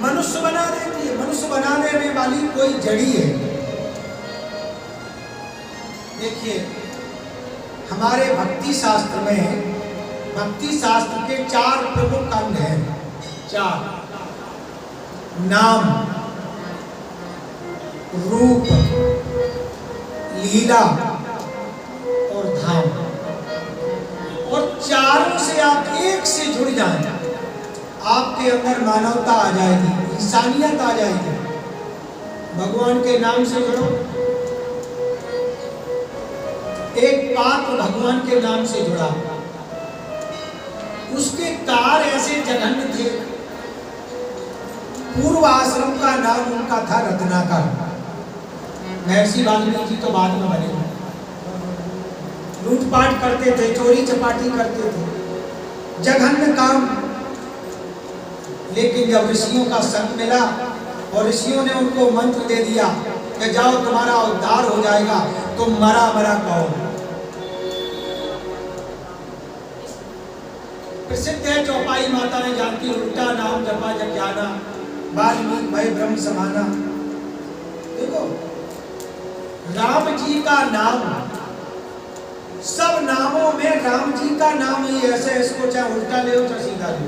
मनुष्य बना देती है। मनुष्य बना देने वाली कोई जड़ी है। देखिए हमारे भक्ति शास्त्र में, भक्ति शास्त्र के 4 प्रमुख अंग हैं। 4: नाम, रूप, लीला और धाम। और चारों से आप एक से जुड़ जाएं, आपके अंदर मानवता आ जाएगी, इंसानियत आ जाएगी। भगवान के नाम से जुड़ो। एक पात्र भगवान के नाम से जुड़ा, उसके कार ऐसे जघन्य थे। पूर्व आश्रम का नाम उनका था रत्नाकर। महर्षि वाल्मीकि जी तो बाद में बने। लूटपाट करते थे, चोरी चपाटी करते थे, जघन्य काम। लेकिन जब ऋषियों का संग मिला और ऋषियों ने उनको मंत्र दे दिया कि जाओ तुम्हारा उद्धार हो जाएगा, तुम मरा मरा कहो। प्रसिद्ध है चौपाई माता ने जानती, उल्टा नाम जपा जग जाना, वाल्मीकि भय ब्रह्म समाना। देखो राम जी का नाम, सब नामों में राम जी का नाम ही ऐसे, इसको चाहे उल्टा ले चाहे सीधा ले।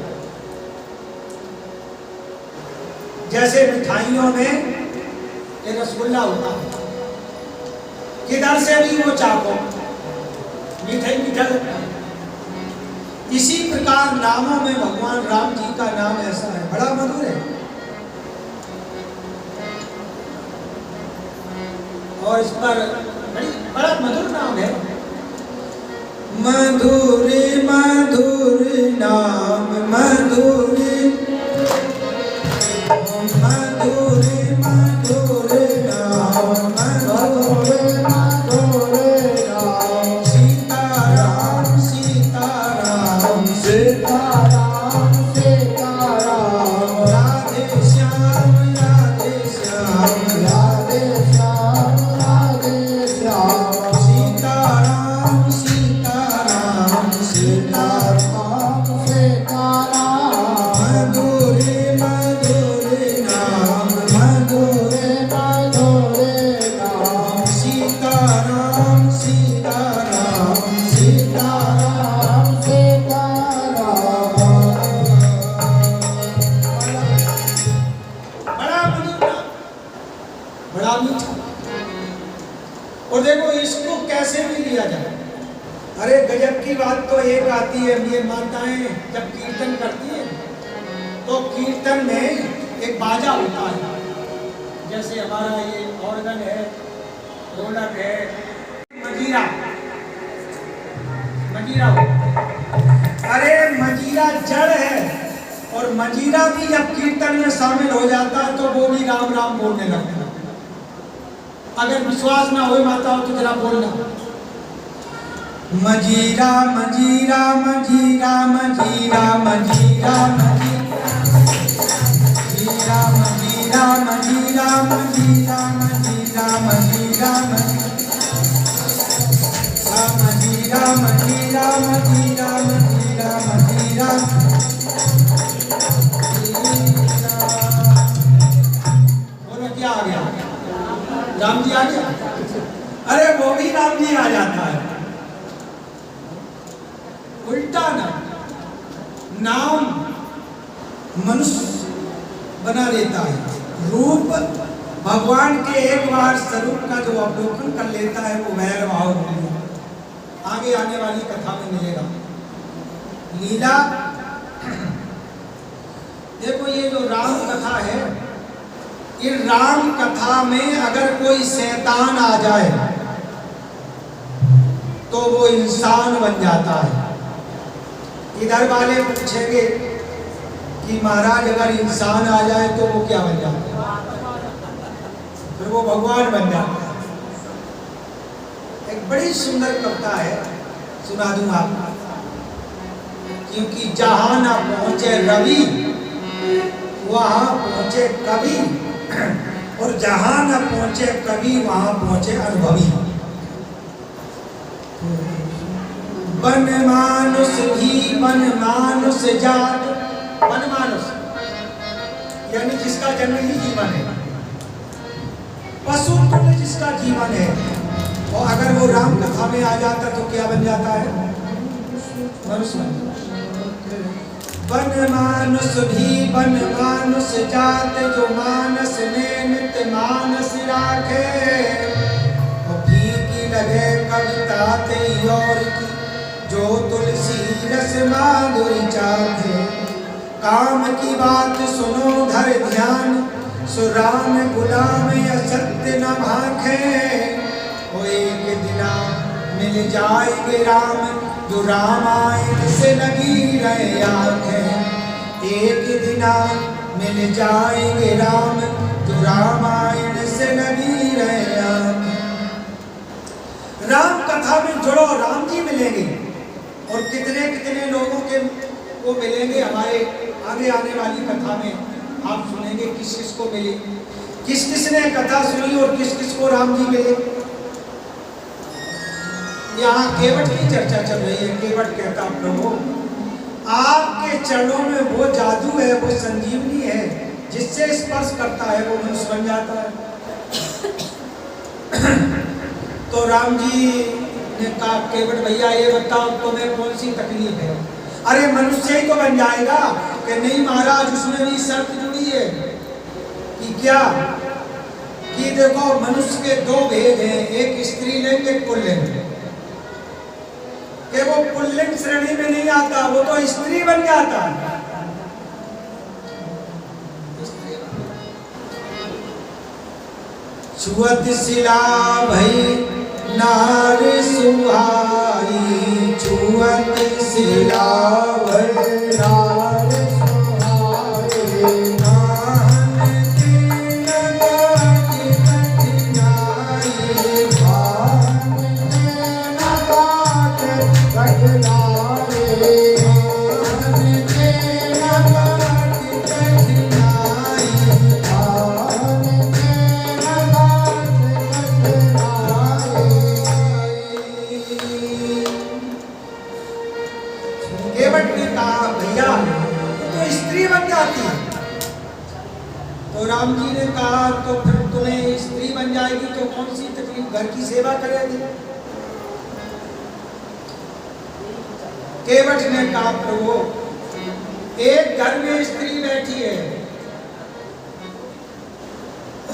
जैसे मिठाइयों में एक रसगुल्ला होता है, किधर से भी वो चाको मिठाई मीठा लगता है। इसी प्रकार नामों में भगवान राम जी का नाम ऐसा है, बड़ा मधुर है। और इस पर बड़ा मधुर नाम है। मधुर मधुर नाम, मधुर मधुर मधुर नाम, मधुर मधुर नाम। सीताराम सीताराम सीताराम सीताराम, राधे श्याम राधे श्याम राधे श्याम राधे श्याम। सीताराम सीताराम सीताराम सीताराम, मधुर मधुर नाम, मधुर बड़ा मीठा। और देखो इसको कैसे भी लिया जाए। अरे गजब की बात तो एक आती है, ये माताएं जब कीर्तन करती है तो कीर्तन में एक बाजा होता है, जैसे हमारा ये ऑर्गन है, ढोलक है, मजीरा, मजीरा हो। अरे मजीरा जड़ है, और मजीरा भी जब कीर्तन में शामिल हो जाता है तो वो भी राम राम बोलने लगता है। अगर विश्वास ना हो माता हो तो जरा बोलना, मजीरा मजीरा मजीरा मजीरा मजीरा मजीरा मजीरा मजीरा मजीरा मजीरा मजीरा मजीरा मजीरा मजीरा मजीरा मजीरा। बोलो क्या आ गया? राम जी आ गया। अरे वो भी राम जी आ जाता है, उल्टा नाम मनुष्य बना लेता है। रूप भगवान के एक बार स्वरूप का जो अवलोकन कर लेता है वो वैर भाव आगे आने वाली कथा में मिलेगा। लीला देखो, ये जो राम कथा है, इस राम कथा में अगर कोई शैतान आ जाए तो वो इंसान बन जाता है। इधर वाले पूछेंगे कि महाराज अगर इंसान आ जाए तो वो क्या बन जाता है? फिर वो भगवान बन जाता है। एक बड़ी सुंदर कविता है, सुना दूं आपको। क्योंकि जहां ना पहुंचे रवि वहां पहुंचे कवि, और जहां ना पहुंचे कवि वहां पहुंचे अनुभवी। बन मानुष भी बन मानुष जात, बन मानुष यानी जिसका जन्म ही जीवन है, पशु तुल्य जिसका जीवन है, और अगर वो राम कथा में आ जाता तो क्या बन जाता है? मनुष्य बन जाता। बन मानुष भी बन मानुष जात, जो मानस में नित्य मानस राखे, फीकी लगे कविता ते और की, जो तुलसी रस माधुरी चाहे। काम की बात सुनो धर ध्यान, सुराम गुलाम या सत्य न भाखे। वो एक दिना मिल जाएंगे राम, जो रामायण से लगी रहे आंखें। एक दिना मिल जाएंगे राम, जो रामायण से लगी रहे आंखें। राम कथा में जुड़ो, राम जी मिलेंगे, और कितने कितने लोगों के वो मिलेंगे। हमारे आगे आने वाली कथा में आप सुनेंगे किस किस को मिले, किस किस ने कथा सुनी और किस किस को राम जी मिले। यहाँ केवट की चर्चा चल रही है। केवट कहता, प्रभु आपके चरणों में वो जादू है, वो संजीवनी है, जिससे स्पर्श करता है वो मनुष्य बन जाता है। तो राम जी ने कहा, केवट भैया ये बताओ तुम्हें कौन सी तकलीफ है? अरे मनुष्य ही तो बन जाएगा। कि नहीं महाराज, उसमें भी शर्त जुड़ी है। कि क्या? कि देखो मनुष्य के दो भेद हैं, एक स्त्रीलिंग एक पुल्लिंग। कि वो पुल्लिंग श्रेणी में नहीं आता, वो तो स्त्री बन जाता है। छुअत शिला भई नार सुहाई, छुअत शिला भई नार सुहाई। नाहन की नगाटी कठिनाई, भान के नगाटी कठिनाई। नाहन के नगाटी कठिनाई, भान के नगाटी केवट ने कहा, भैया तो स्त्री बन जाती है। तो राम जी ने कहा, तो फिर तुम्हें स्त्री बन जाएगी तो कौन सी तकलीफ, घर की सेवा करेगी। केवट ने कहा, प्रभु एक घर में स्त्री बैठी है,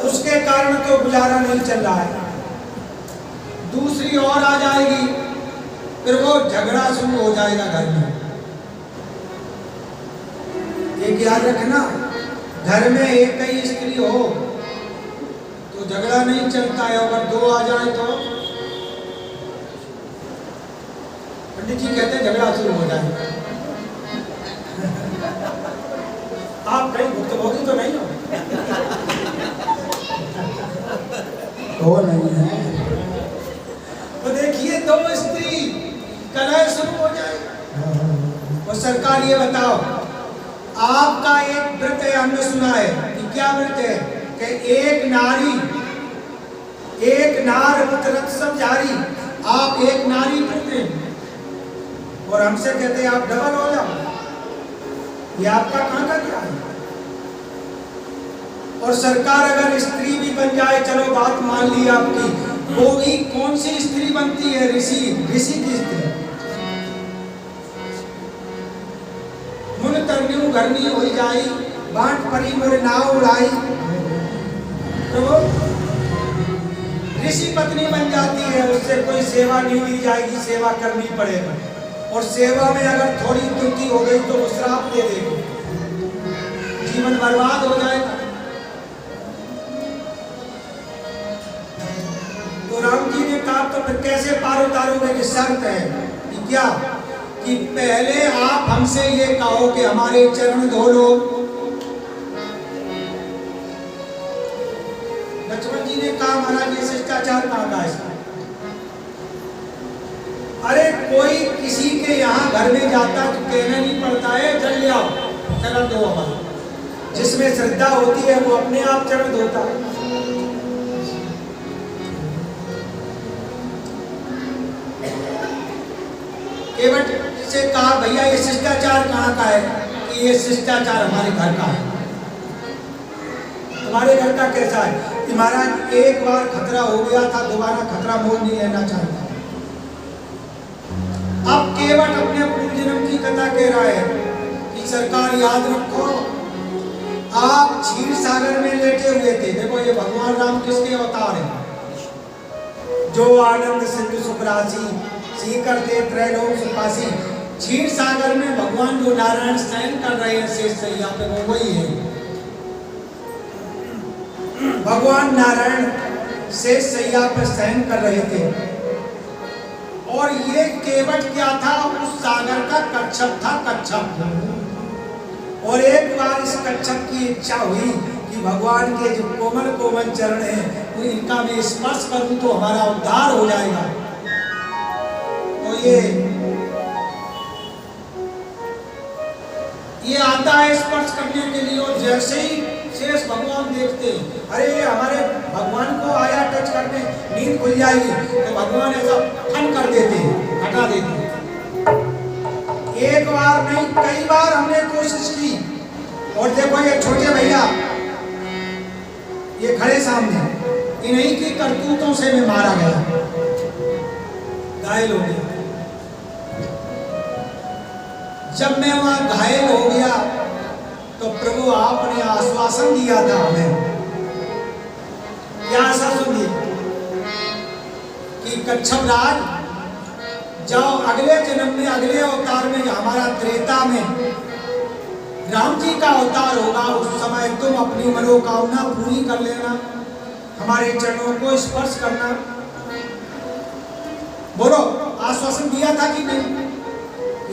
उसके कारण तो गुजारा नहीं चल रहा है। दूसरी और आ जाएगी, फिर वो झगड़ा शुरू हो जाएगा घर में। एक याद रखना, घर में एक ही स्त्री हो तो झगड़ा नहीं चलता है, अगर दो आ जाए तो पंडित जी कहते हैं झगड़ा शुरू हो जाए। आप कहीं भुक्तभोगी तो नहीं हो नहीं है तो देखिए दो स्त्री कलह शुरू हो जाएगा। और सरकार ये बताओ, आपका एक व्रत है, हमने सुना है कि क्या व्रत है कि एक नारी एक नार व्रत सब जारी, आप एक नारी व्रत हैं और हमसे कहते हैं आप डबल हो जाओ। ये आपका कहां का क्या है? और सरकार अगर स्त्री भी बन जाए, चलो बात मान ली आपकी, वो भी कौन सी स्त्री बनती है? ऋषि की स्त्री। मुन तरन्यू घरनी हो जाई, बांट परी मोरे नाव उड़ाई। तो ऋषि पत्नी बन जाती है, उससे कोई सेवा नहीं ली जाएगी, सेवा करनी पड़ेगा। और सेवा में अगर थोड़ी त्रुटि हो गई तो वो श्राप दे देगी, जीवन बर्बाद हो जाएगा। तो राम जी ने कहा तो फिर कैसे पार उतारोगे? कि शर्त है कि क्या कि पहले आप हमसे ये कहो कि हमारे चरण धो लो। लक्ष्मण जी ने कहा महाराज ये शिष्टाचार कहाँ का है? अरे कोई किसी के यहाँ घर में जाता तो कहना नहीं पड़ता है जल ले आओ चरण दो हमारा। जिसमें श्रद्धा होती है वो अपने आप चरण धोता है। केवट से कहा भैया ये शिष्टाचार कहाँ का है? कि ये शिष्टाचार हमारे घर का है। तुम्हारे घर का कैसा है? कि महाराज एक बार खतरा हो गया था, दोबारा खतरा मोल नहीं लेना चाहता। अब केवट अपने पूर्व जन्म की कथा कह रहा है कि सरकार याद रखो, आप क्षीर सागर में लेटे हुए थे। देखो ये भगवान राम किसके अवतार हैं? जो आनंद सिंधु सुखरासी सीकर थे त्रैलोक सुखासी। क्षीर सागर में भगवान जो नारायण शयन कर रहे हैं शेष सैया पे, वो वही है। भगवान नारायण शेष सैया पे शयन कर रहे थे। और ये केवट क्या था? उस सागर का कच्छप था, कच्छप। और एक बार इस कच्छप की इच्छा हुई कि भगवान के जो कोमल कोमल चरण हैं वो इनका मैं स्पर्श करूं तो हमारा उद्धार हो जाएगा। तो ये आता है स्पर्श करने के लिए। और जैसे ही शेष भगवान देखते हैं अरे हमारे भगवान को आया टच करने, नींद खुल जाएगी, तो भगवान ऐसा फन कर देते हैं, हटा देते हैं। एक बार नहीं कई बार हमने कोशिश की। और देखो ये छोटे भैया ये खड़े सामने, इन्हीं की करतूतों से मैं मारा गया, घायल हो गया। जब मैं वहां घायल हो गया तो प्रभु आपने आश्वासन दिया था हमें। क्या आश्वासन दिया? कि कच्छप राज जाओ अगले जन्म में, अगले अवतार में, हमारा त्रेता में राम जी का अवतार होगा, उस समय तुम अपनी मनोकामना पूरी कर लेना, हमारे चरणों को स्पर्श करना। बोलो आश्वासन दिया था कि नहीं?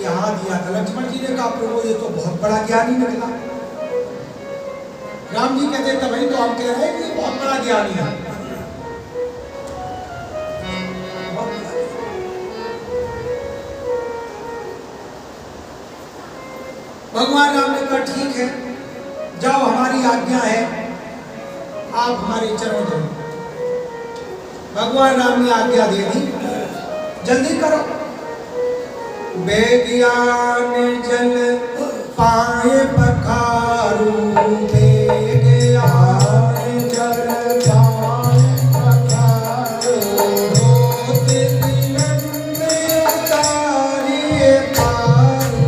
यहाँ दिया था। लक्ष्मण जी ने कहा प्रभु ये तो बहुत बड़ा ज्ञानी निकला। राम जी कहते तभी तो हम कह रहे हैं कि बहुत बड़ा ज्ञानी है। भगवान राम ने कहा ठीक है, जाओ हमारी आज्ञा है, आप हमारे चरण धो। भगवान राम ने आज्ञा दे दी, जल्दी करो। बेज्ञान जल पाए पखारू, बेज्ञान जल पाए पखारू, होत विलंब उतारिए पारू,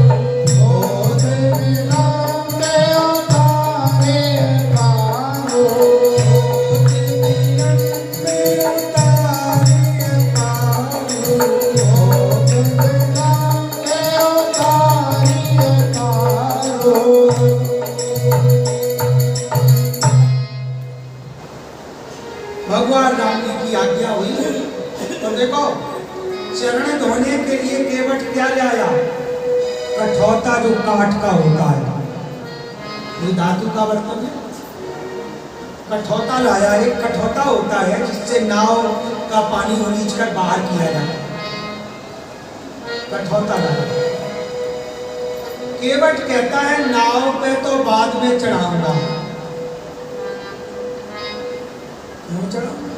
होत विलंब उतारिए पारू, होत भगवान राम जी की आज्ञा हुई। तो देखो चरण धोने के लिए केवट क्या लाया? कठौता, जो काठ का होता है, ये धातु का बर्तन है। कठौता लाया। एक कठौता होता है जिससे नाव का पानी उलीच कर बाहर किया जाता है, कठौता लाया। केवट कहता है नाव पे तो बाद में चढ़ाऊंगा, क्यों चढ़ाऊंगा?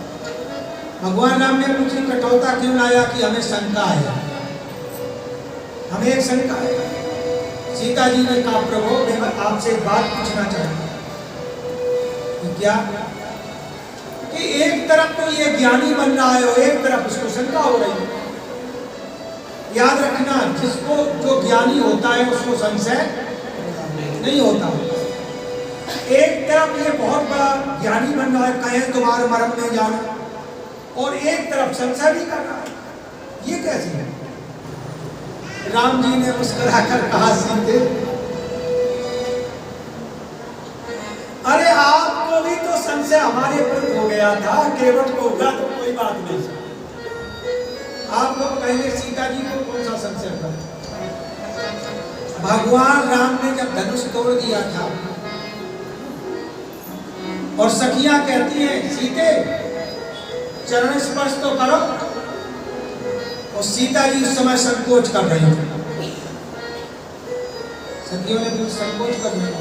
भगवान राम ने पूछी कठौता क्यों लाया? कि हमें शंका है, हमें एक शंका है। सीता जी ने कहा प्रभु मैं आपसे एक बात पूछना चाहता हूं। क्या? कि एक तरफ तो ये ज्ञानी बन रहा है और एक तरफ उसको शंका हो रही है। याद रखना, जिसको जो ज्ञानी होता है उसको संशय नहीं होता। एक तरफ ये बहुत बड़ा ज्ञानी बन रहा है, कहें तुम्हारे मर्म में जाना, और एक तरफ संशय भी कर रहा है। ये कैसे है? राम जी ने मुस्कुराकर कहा सीते, अरे आपको भी तो संशय हमारे ऊपर हो गया था, केवट को हुआ तो कोई बात नहीं। आप लोग कहेंगे सीता जी को कौन सा संशय था? भगवान राम ने जब धनुष तोड़ दिया था और सखियां कहती हैं सीते चरण स्पर्श तो करो, और सीता जी उस समय संकोच कर रही थी। सखियों ने भी संकोच कर लिया।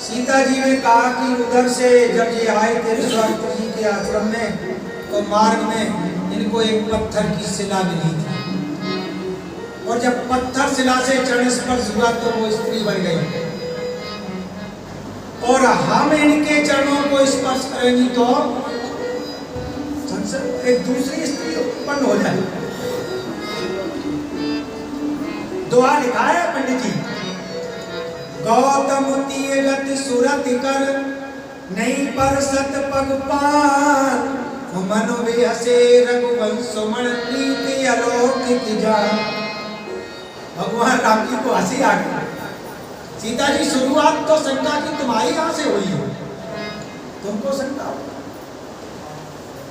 सीता जी ने कहा कि उधर से जब ये आए थे विश्वामित्र जी के आश्रम में, तो मार्ग में इनको एक पत्थर की शिला मिली थी, और जब पत्थर शिला से चरण स्पर्श हुआ तो वो स्त्री बन गई। और हम इनके चरणों को स्पर्श करेंगी तो एक दूसरी स्त्री उत्पन्न हो जाए। दुआ लिखा है पंडित जी, गौतम तीरथ सुरत कर नहीं पर सत पगपान, मनो हसे रघुवंश सुमन प्रीति अलौकिक जान। भगवान राम जी को हंसी आ गई। सीता जी शुरुआत तो शंका की तुम्हारी यहां से हुई है, तुमको शंका हो।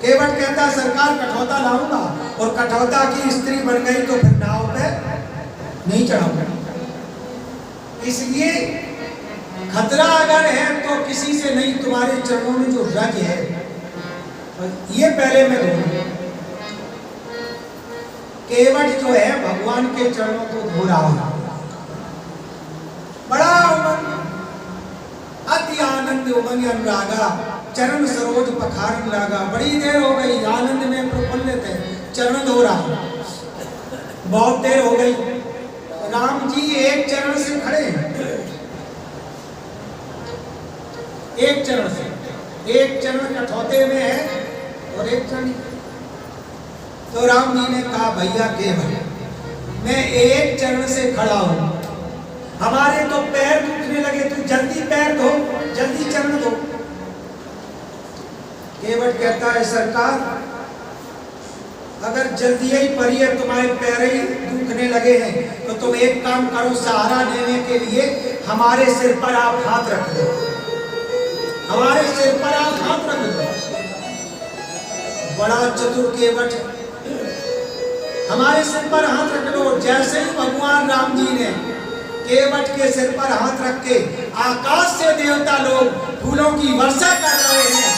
केवट कहता सरकार कठौता लाऊंगा, और कठौता की स्त्री बन गई तो फिर नाव पे नहीं चढ़ाऊंगा। इसलिए खतरा अगर है तो किसी से नहीं, तुम्हारे चरणों में जो रज है ये पहले मैं धोऊंगा। केवट जो है भगवान के चरणों को धो रहा है, बड़ा उमंग, अति आनंद उमंग अनुरागा, चरण सरोज पखारन लागा। बड़ी देर हो गई, आनंद में प्रफुल्लित है, चरण धो रहा, बहुत देर हो गई। राम जी एक चरण से खड़े हैं, एक चरण से, एक चरण कठौते में है और एक चरण। तो राम जी ने कहा भैया केवल मैं एक चरण से खड़ा हूं, हमारे तो पैर दुखने लगे, तू जल्दी पैर धो, जल्दी चरण धो। केवट कहता है सरकार अगर जल्दी ही परी है, तुम्हारे पैर ही दुखने लगे हैं, तो तुम एक काम करो, सहारा लेने के लिए हमारे सिर पर आप हाथ रख दो, हमारे सिर पर आप हाथ रख दो। बड़ा चतुर केवट, हमारे सिर पर हाथ रख दो। जैसे ही भगवान राम जी ने केवट के सिर पर हाथ रख के, आकाश से देवता लोग फूलों की वर्षा कर रहे हैं।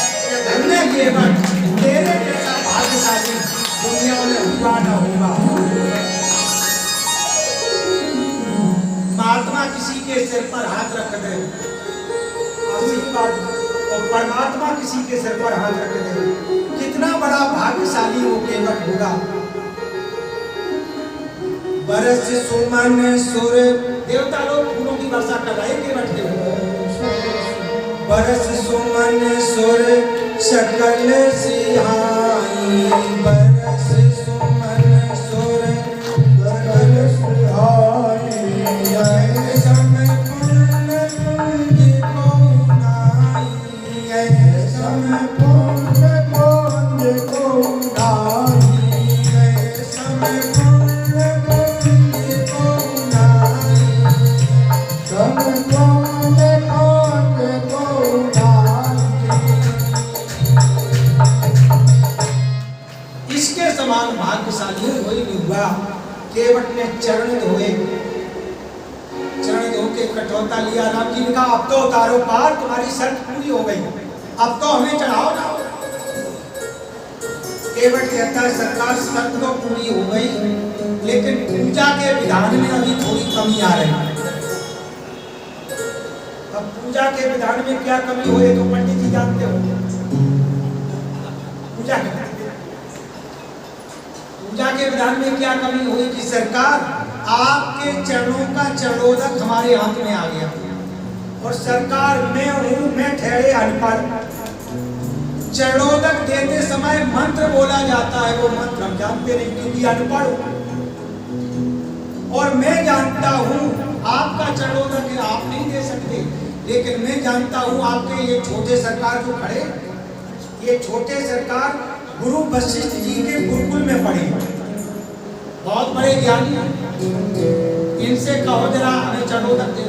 धन्य केवट, तेरे जैसा भाग्यशाली दुनिया में हुआ न होगा। महात्मा किसी के सिर पर हाथ रख दे आशीर्वाद, और परमात्मा किसी के सिर पर हाथ रख दे, कितना बड़ा भाग्यशाली वो केवट होगा। बरस सुमन सुर, देवता लोग फूलों की वर्षा कर रहे हैं केवट के ऊपर। बरस सुमन सुर सकल सिहाई, बरस सुमन सुर सकल सिहाई, सम पुण्य पुंज को नाई, सम पुण्य पुंज को नाई, सम पुण्य पुंज को नाई, सम पुण्य पुंज को नाई। समान भाग्यशाली कोई नहीं हुआ। केवट ने चरण धोए, चरण धो के कटौता लिया। राम जी ने कहा अब तो उतारो पार, तुम्हारी शर्त पूरी हो गई, अब तो हमें चढ़ाओ ना। केवट कहता है सरकार शर्त तो पूरी हो गई, लेकिन पूजा के विधान में अभी थोड़ी कमी आ रही है। अब पूजा के विधान में क्या कमी हुई तो पंडित जी जानते हो। पूजा के विधान में क्या कमी हुई कि सरकार आपके चरणों का चरणोदक हमारे हाथ में आ गया, और सरकार मैं ठहरे अनपढ़, चरणोदक देते समय मंत्र बोला जाता है, वो मंत्र हम जानते नहीं क्योंकि अनपढ़, और मैं जानता हूँ आपका चरणोदक आप नहीं दे सकते, लेकिन मैं जानता हूँ आपके ये छोटे सरकार जो खड़े, ये छोटे सरकार गुरु वशिष्ठ जी के गुरुकुल में पढ़े, बहुत बड़े ज्ञानी हैं, इनसे कहो जरा हमें चरणोदक दे।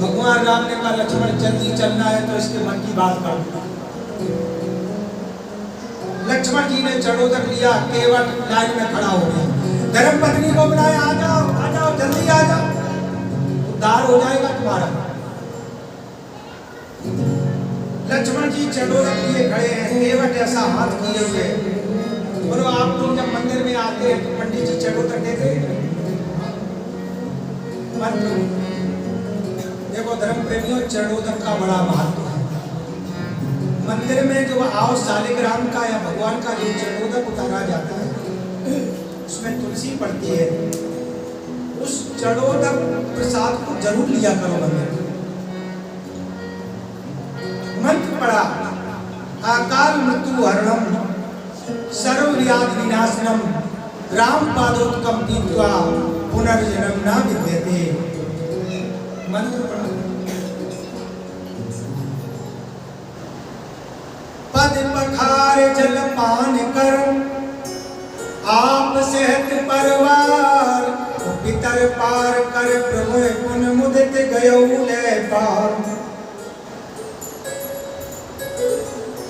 भगवान राम ने कहा लक्ष्मण जल्दी चलना है तो इसके मन की बात कर। लक्ष्मण जी ने चरणोदक लिया, केवट लाइन में खड़ा हो गया, धर्मपत्नी को बुलाया आ जाओ जल्दी आ जाओ, उद्धार हो जाएगा तुम्हारा। लक्ष्मण जी चरणोदक लिए खड़े हैं, केवट ऐसा हाथ किए हुए, बोलो आप लोग जब मंदिर में आते हैं तो पंडित जी चरणोदक देते हैं। देखो धर्म प्रेमियों, चरणोदक का बड़ा महत्व है। मंदिर में जो आओ शालिग्राम का या भगवान का जो चरणोदक उतारा जाता है, उसमें तुलसी पड़ती है, उस चरणोदक प्रसाद को जरूर लिया करो। मंत्र पढ़ा, अकाल मृत्यु हरणम सर्व व्याधि विनाशनम राम पादोत्कम पीत्वा पुनर्जन्म न विद्यते। मंत्र पढ़ा, पद पखार जल पान कर आप सेहत परवार, पितर पार कर प्रभु पुन मुदित गयो ले पार।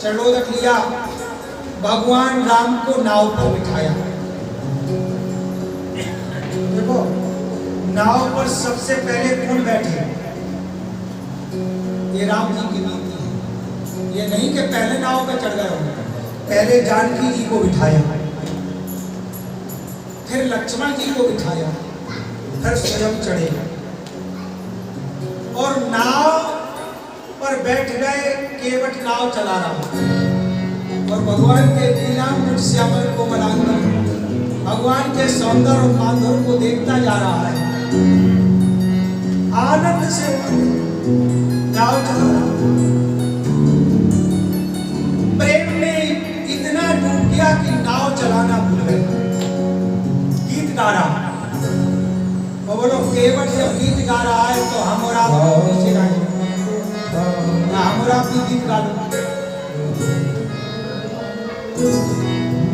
चरणोदक लिया, भगवान राम को नाव पर बिठाया। देखो नाव पर सबसे पहले कौन बैठे, ये राम जी की नीति है। ये नहीं कि पहले नाव पे चढ़ गए होंगे, पहले जानकी जी को बिठाया, फिर लक्ष्मण जी को बिठाया, फिर स्वयं चढ़े और नाव पर बैठ गए। केवट नाव चला रहा और भगवान के नीलांबर श्यामल कोमलांगन, भगवान के सौंदर्य और माधुर्य को देखता जा रहा है, आनंद से नाव चला रहा। प्रेम में इतना डूब गया कि नाव चलाना भूल गया। गीत गा रहा, और बोलो केवट जब गीत गा रहा है तो हम और आप पीछे गाएंगे, हम और आप भी गीत गा लो।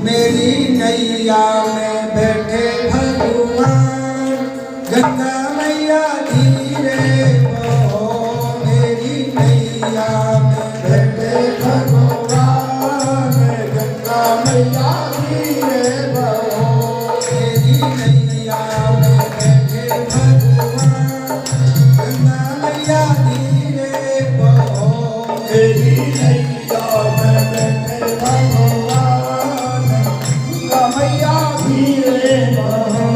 मेरी नैया में बैठे भगवान, गंगा मैया धीरे बहो। मेरी नैया में बैठे भगवान, गंगा मैया धीरे बहो। मेरी नैया में बैठे भगवान, गंगा मैया धीरे बहो। मेरी नैया में बैठे भगवान, गंगा मैया धीरे बहो।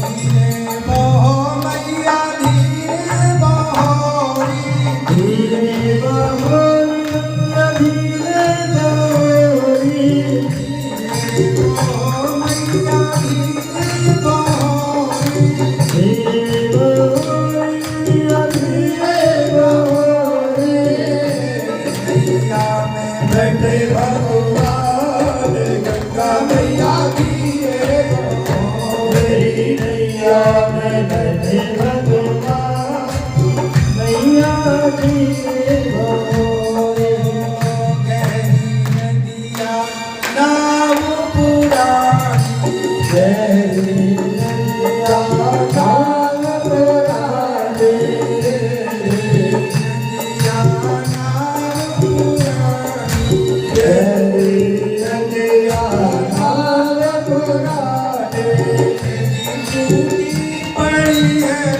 धीरे बहो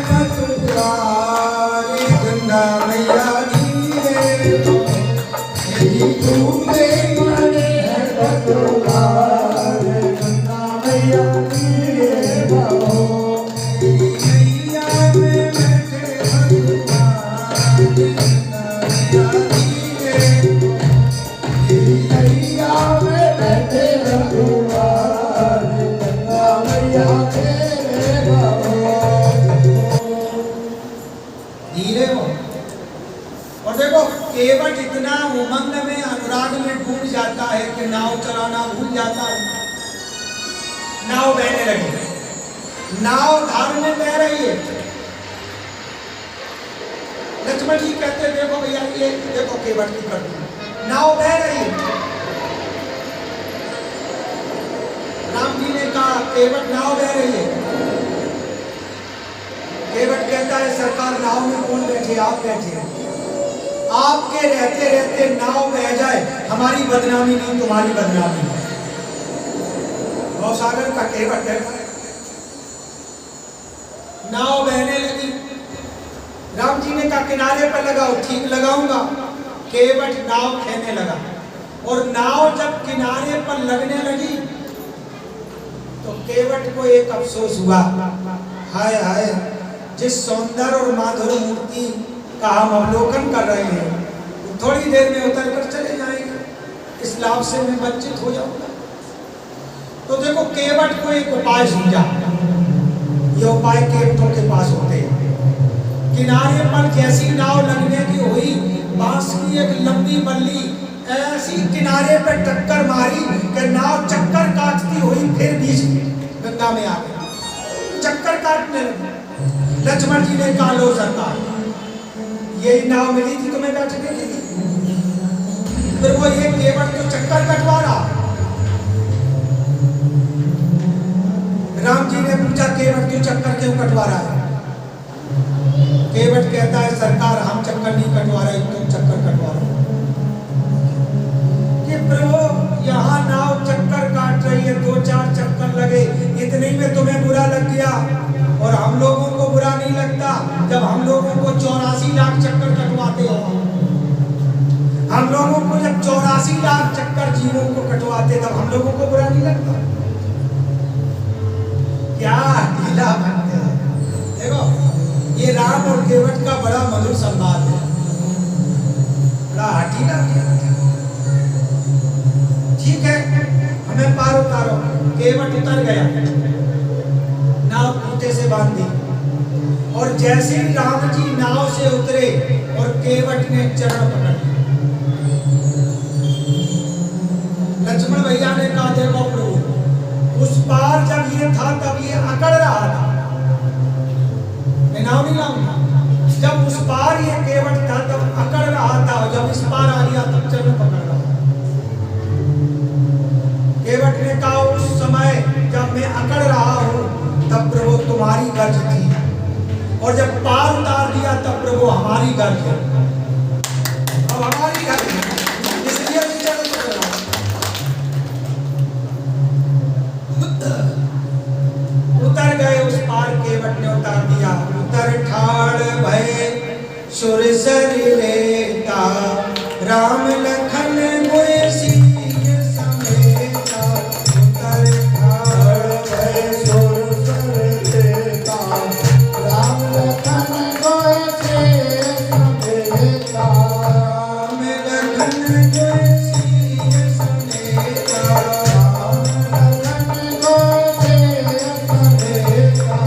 पतवारी गंगा मैया गिरे तेरी टूटे मरे पतवारी गंगा मैया गिरे बाबो नैया में बैठे पतवारी गंगा मैया गिरे तेरी नैया में बैठे पतवारी गंगा मैया गिरे बाबो। धीरे हो और देखो केवट इतना उमंग में अनुराग में डूब जाता है कि नाव चलाना भूल जाता है। नाव बहने लगी, नाव धार में बह रही है। लक्ष्मण जी कहते देखो भैया ये देखो केवट की करती नाव बह रही है। राम जी ने कहा केवट नाव बह रही है। केवट कहता है सरकार नाव में कौन बैठे, आप बैठे। आपके रहते रहते नाव बह जाए हमारी बदनामी नहीं तुम्हारी बदनामी। भवसागर का केवट कहता है। नाव बहने लगी। राम जी ने कहा किनारे पर लगाओ, ठीक लगाऊंगा। केवट नाव खेने लगा और नाव जब किनारे पर लगने लगी तो केवट को एक अफसोस हुआ, हाय हाय जिस सौंदर्य और माधुर मूर्ति का हम अवलोकन कर रहे हैं थोड़ी देर में उतर कर चले जाएंगे, इस लाभ से मैं वंचित हो जाऊंगा। तो देखो केवट को एक उपाय सूझा। ये उपाय केवटों के पास होते हैं। किनारे पर जैसी नाव लगने की हुई, बांस की एक लंबी बल्ली ऐसी किनारे पर टक्कर मारी कि नाव चक्कर काटती हुई फिर बीच गंगा में आ गई, चक्कर काटने लगी। लक्ष्मण जी ने कहा लो सरकार यही नाव मिली थी तुम्हें बैठने के लिए, फिर वो एक केवट तो चक्कर कटवा रहा। राम जी ने पूछा केवट क्यों चक्कर क्यों कटवा रहा है। केवट कहता है सरकार हम चक्कर नहीं कटवा रहे, तुम चक्कर कटवा रहे हो। कि प्रभु यहाँ नाव चक्कर काट रही है, 2-4 चक्कर लगे, इतने में तुम्हें बुरा लग गया और हम लोगों को बुरा नहीं लगता जब हम लोगों को 84 लाख चक्कर कटवाते हो। हम लोगों को जब 84 लाख चक्कर जीवों को कटवाते तब हम लोगों को बुरा नहीं लगता। क्या ढीला बनते हैं। देखो ये राम और केवट का बड़ा मधुर संवाद है, बड़ा हठीला। ठीक है हमें पार उतारो। केवट उतर गया, नाव खूंटे से बांध दी और जैसे ही राम जी नाव से उतरे और केवट ने चरण पकड़ लिया। लक्ष्मण भैया ने कहा देखो प्रभु उस पार जब ये था तब ये अकड़ रहा था, मैं नाव नहीं लाऊंगा। जब उस पार ये केवट था तब अकड़ रहा था और जब इस पार आ गया तब चरण पकड़ रहा। केवट ने कहा उस समय जब मैं अकड़ रहा हूं तब प्रभु तुम्हारी गर्ज थी और जब पार उतार दिया तब प्रभु हमारी गर्ज है। अब हमारी गर्ज है इसलिए चरण पकड़ रहा। उतर गए उस पार, केवट ने उतार दिया। उतर ठाड़ भय सुर सर लेता राम लखन मोए सीय समेता। उतर ठाड़ भय सुर सर लेता राम लखन मोए सीय समेता। राम लखन मोए सीय समेता।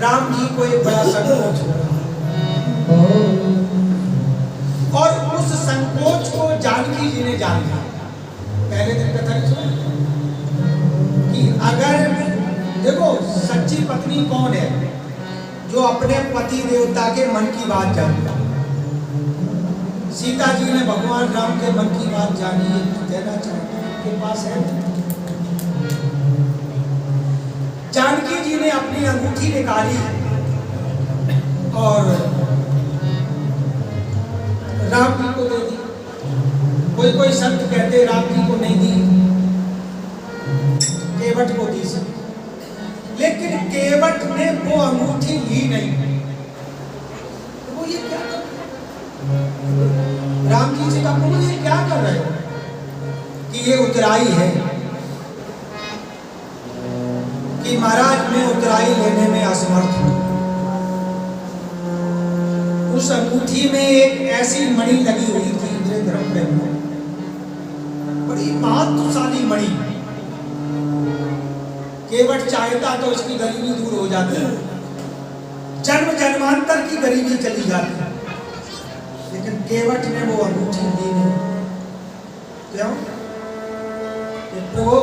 राम जी को एक बड़ा संकोच हो रहा और उस संकोच को जानकी जी ने जान लिया। पहले दिन कथा नहीं सुना कि अगर देखो सच्ची पत्नी कौन है, जो अपने पति देवता के मन की बात जानती। सीता जी ने भगवान राम के मन की बात जानी, देना चाहते हैं उनके पास है। जानकी जी ने अपनी अंगूठी निकाली और राम जी को दे दी। कोई कोई संत कहते राम जी को नहीं दी, केवट को दी सी, लेकिन केवट ने वो अंगूठी ली नहीं। तो वो ये क्या कर, राम जी से कहा ये क्या कर रहे हो? कि ये उतराई है, कि महाराज मैं उतराई लेने में असमर्थ हूं। उस अंगूठी में एक ऐसी मणि लगी हुई थी, बड़ी महत्वशाली मणि। केवट चाहता तो उसकी गरीबी दूर हो जाती, जन्म जन्मांतर की गरीबी चली जाती, लेकिन केवट ने वो अंगूठी दी नहीं। क्यों? प्रभु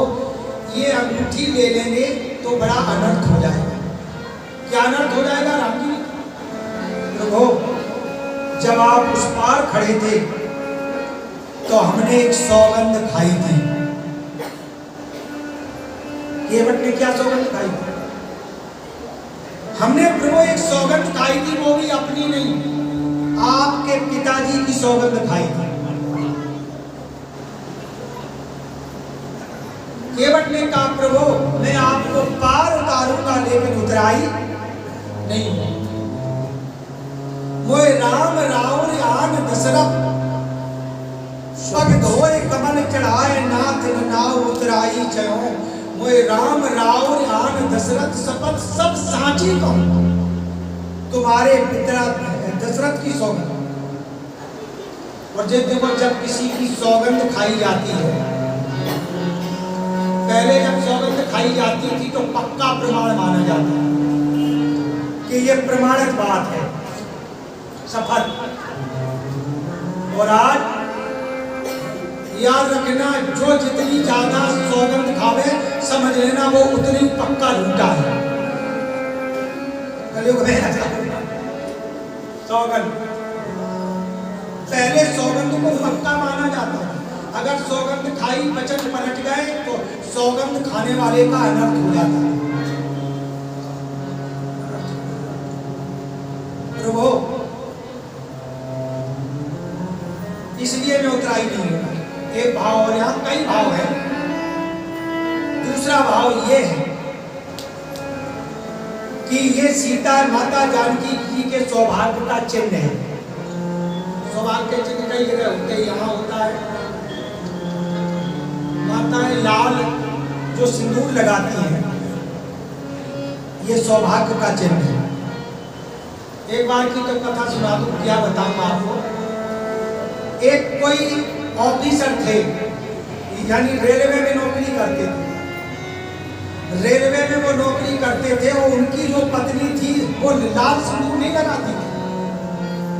ये अंगूठी ले लेंगे तो बड़ा अनर्थ हो जाएगा। क्या अनर्थ हो जाएगा राम जी? प्रभु जब आप उस पार खड़े थे तो हमने एक सौगंध खाई थी। केवट ने क्या सौगंध खाई थी? हमने प्रभु एक सौगंध खाई थी, वो भी अपनी नहीं, आपके पिताजी की सौगंध खाई थी। केवट ने कहा प्रभु मैं आपको पार उतारूंगा, लेकिन उतराई नहीं। वो राम राउर आन दशरथ पग धोए कमल चढ़ाए, नाथ नाव उतराई चयो। वो राम राउर आन दशरथ शपथ सब साझी कहूं, तुम्हारे पिता दशरथ की सौगंध। और देखो जब किसी की सौगंध खाई जाती है, पहले जब सौगंध खाई जाती थी तो पक्का प्रमाण माना जाता है कि ये प्रमाणित बात है, सफल। और आज याद रखना, जो जितनी ज्यादा सौगंध खावे समझ लेना वो उतनी पक्का झूठा है। सौगंध पहले सौगंध को पक्का माना जाता है। अगर सौगंध खाई वचन पलट गए तो सौगंध खाने वाले का अनर्थ हो जाता है। प्रभु इसलिए मैं उतराई नहीं हूं। एक भाव, और यहाँ कई भाव है। दूसरा भाव ये है कि ये सीता माता जानकी जी के सौभाग्य का चिन्ह है। सौभाग्य के चिन्ह कई जगह होते हैं, यहाँ होता है। माताएं लाल जो सिंदूर लगाती हैं, ये सौभाग्य का चिन्ह है। एक बार की तो कथा सुना दूं, क्या बताऊं आपको। एक कोई ऑफिसर थे, यानी रेलवे में नौकरी करते थे। रेलवे में वो नौकरी करते थे और उनकी जो पत्नी थी वो लाल सिंदूर नहीं लगाती थी।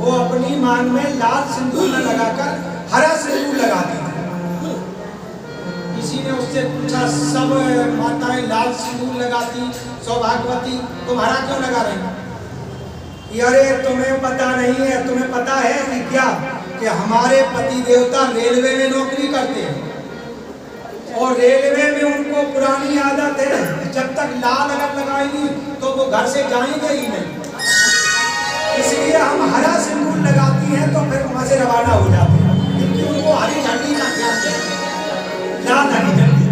वो अपनी मांग में लाल सिंदूर न लगाकर हरा सिंदूर लगाती थी। किसी ने उससे पूछा, सब माताएं लाल सिंदूर लगाती, सौभाग्यवती, तुम हरा क्यों लगा रही? अरे तुम्हें पता नहीं है, तुम्हें पता है कि क्या कि हमारे पति देवता रेलवे में नौकरी करते हैं और रेलवे में उनको पुरानी आदत है, जब तक लाल अगर लगाएंगी तो वो घर से जाएंगे ही नहीं। इसलिए हम हरा सिंदूर लगाती हैं तो फिर वहां से रवाना हो जाते हैं, क्योंकि उनको हरी झंडी का ख्याल है, लाल हरी झंडी,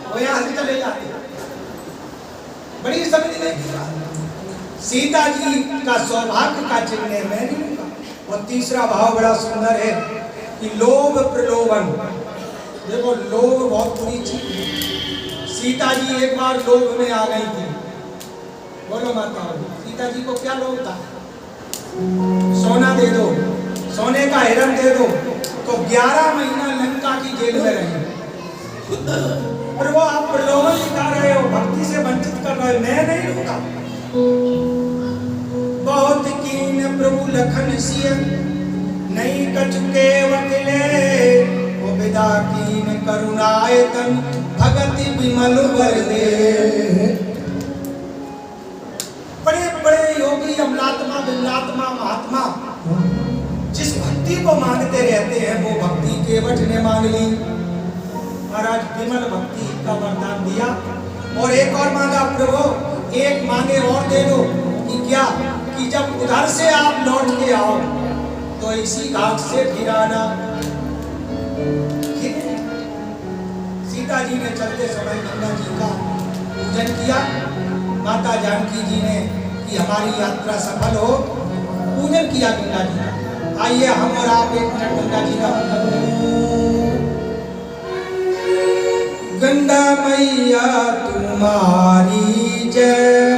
वो यहाँ से चले जाते हैं। बड़ी समझ नहीं। सीता जी का सौभाग्य का चिन्ह है, मैं नहीं। और तीसरा भाव बड़ा सुंदर है कि लोभ प्रलोभन। देखो लोभ बहुत बुरी चीज। सीता जी एक बार लोभ में आ गई थी। बोलो माता, सीता जी को क्या लोभ था? सोना दे दो, सोने का हिरण दे दो, तो 11 महीना लंका की जेल में रही। पर वो आप प्रलोभन दिखा रहे हो, भक्ति से वंचित कर रहे हो। मैं नहीं रुका। बहुत कीन प्रभु लखन सिय, नहीं कचुके वकिले, वो विदा कीन करुणायतन, भगति विमल वर दे। बड़े बड़े योगी अमलात्मा विमलात्मा महात्मा जिस भक्ति को मांगते रहते हैं वो भक्ति केवट ने मांग ली। महाराज विमल भक्ति का वरदान दिया और एक और मांगा, प्रभु एक मांगे और दे दो कि क्या कि जब उधर से आप लौट के आओ तो इसी घाट से फिर आना। सीता जी ने चलते समय गंगा जी का पूजन किया। माता जानकी जी ने कि हमारी यात्रा सफल हो, पूजन किया गंगा जी का। आइए हम और आप एक मिनट गंगा जी का पूजन करें। गंगा मैया तुम्हारी जय,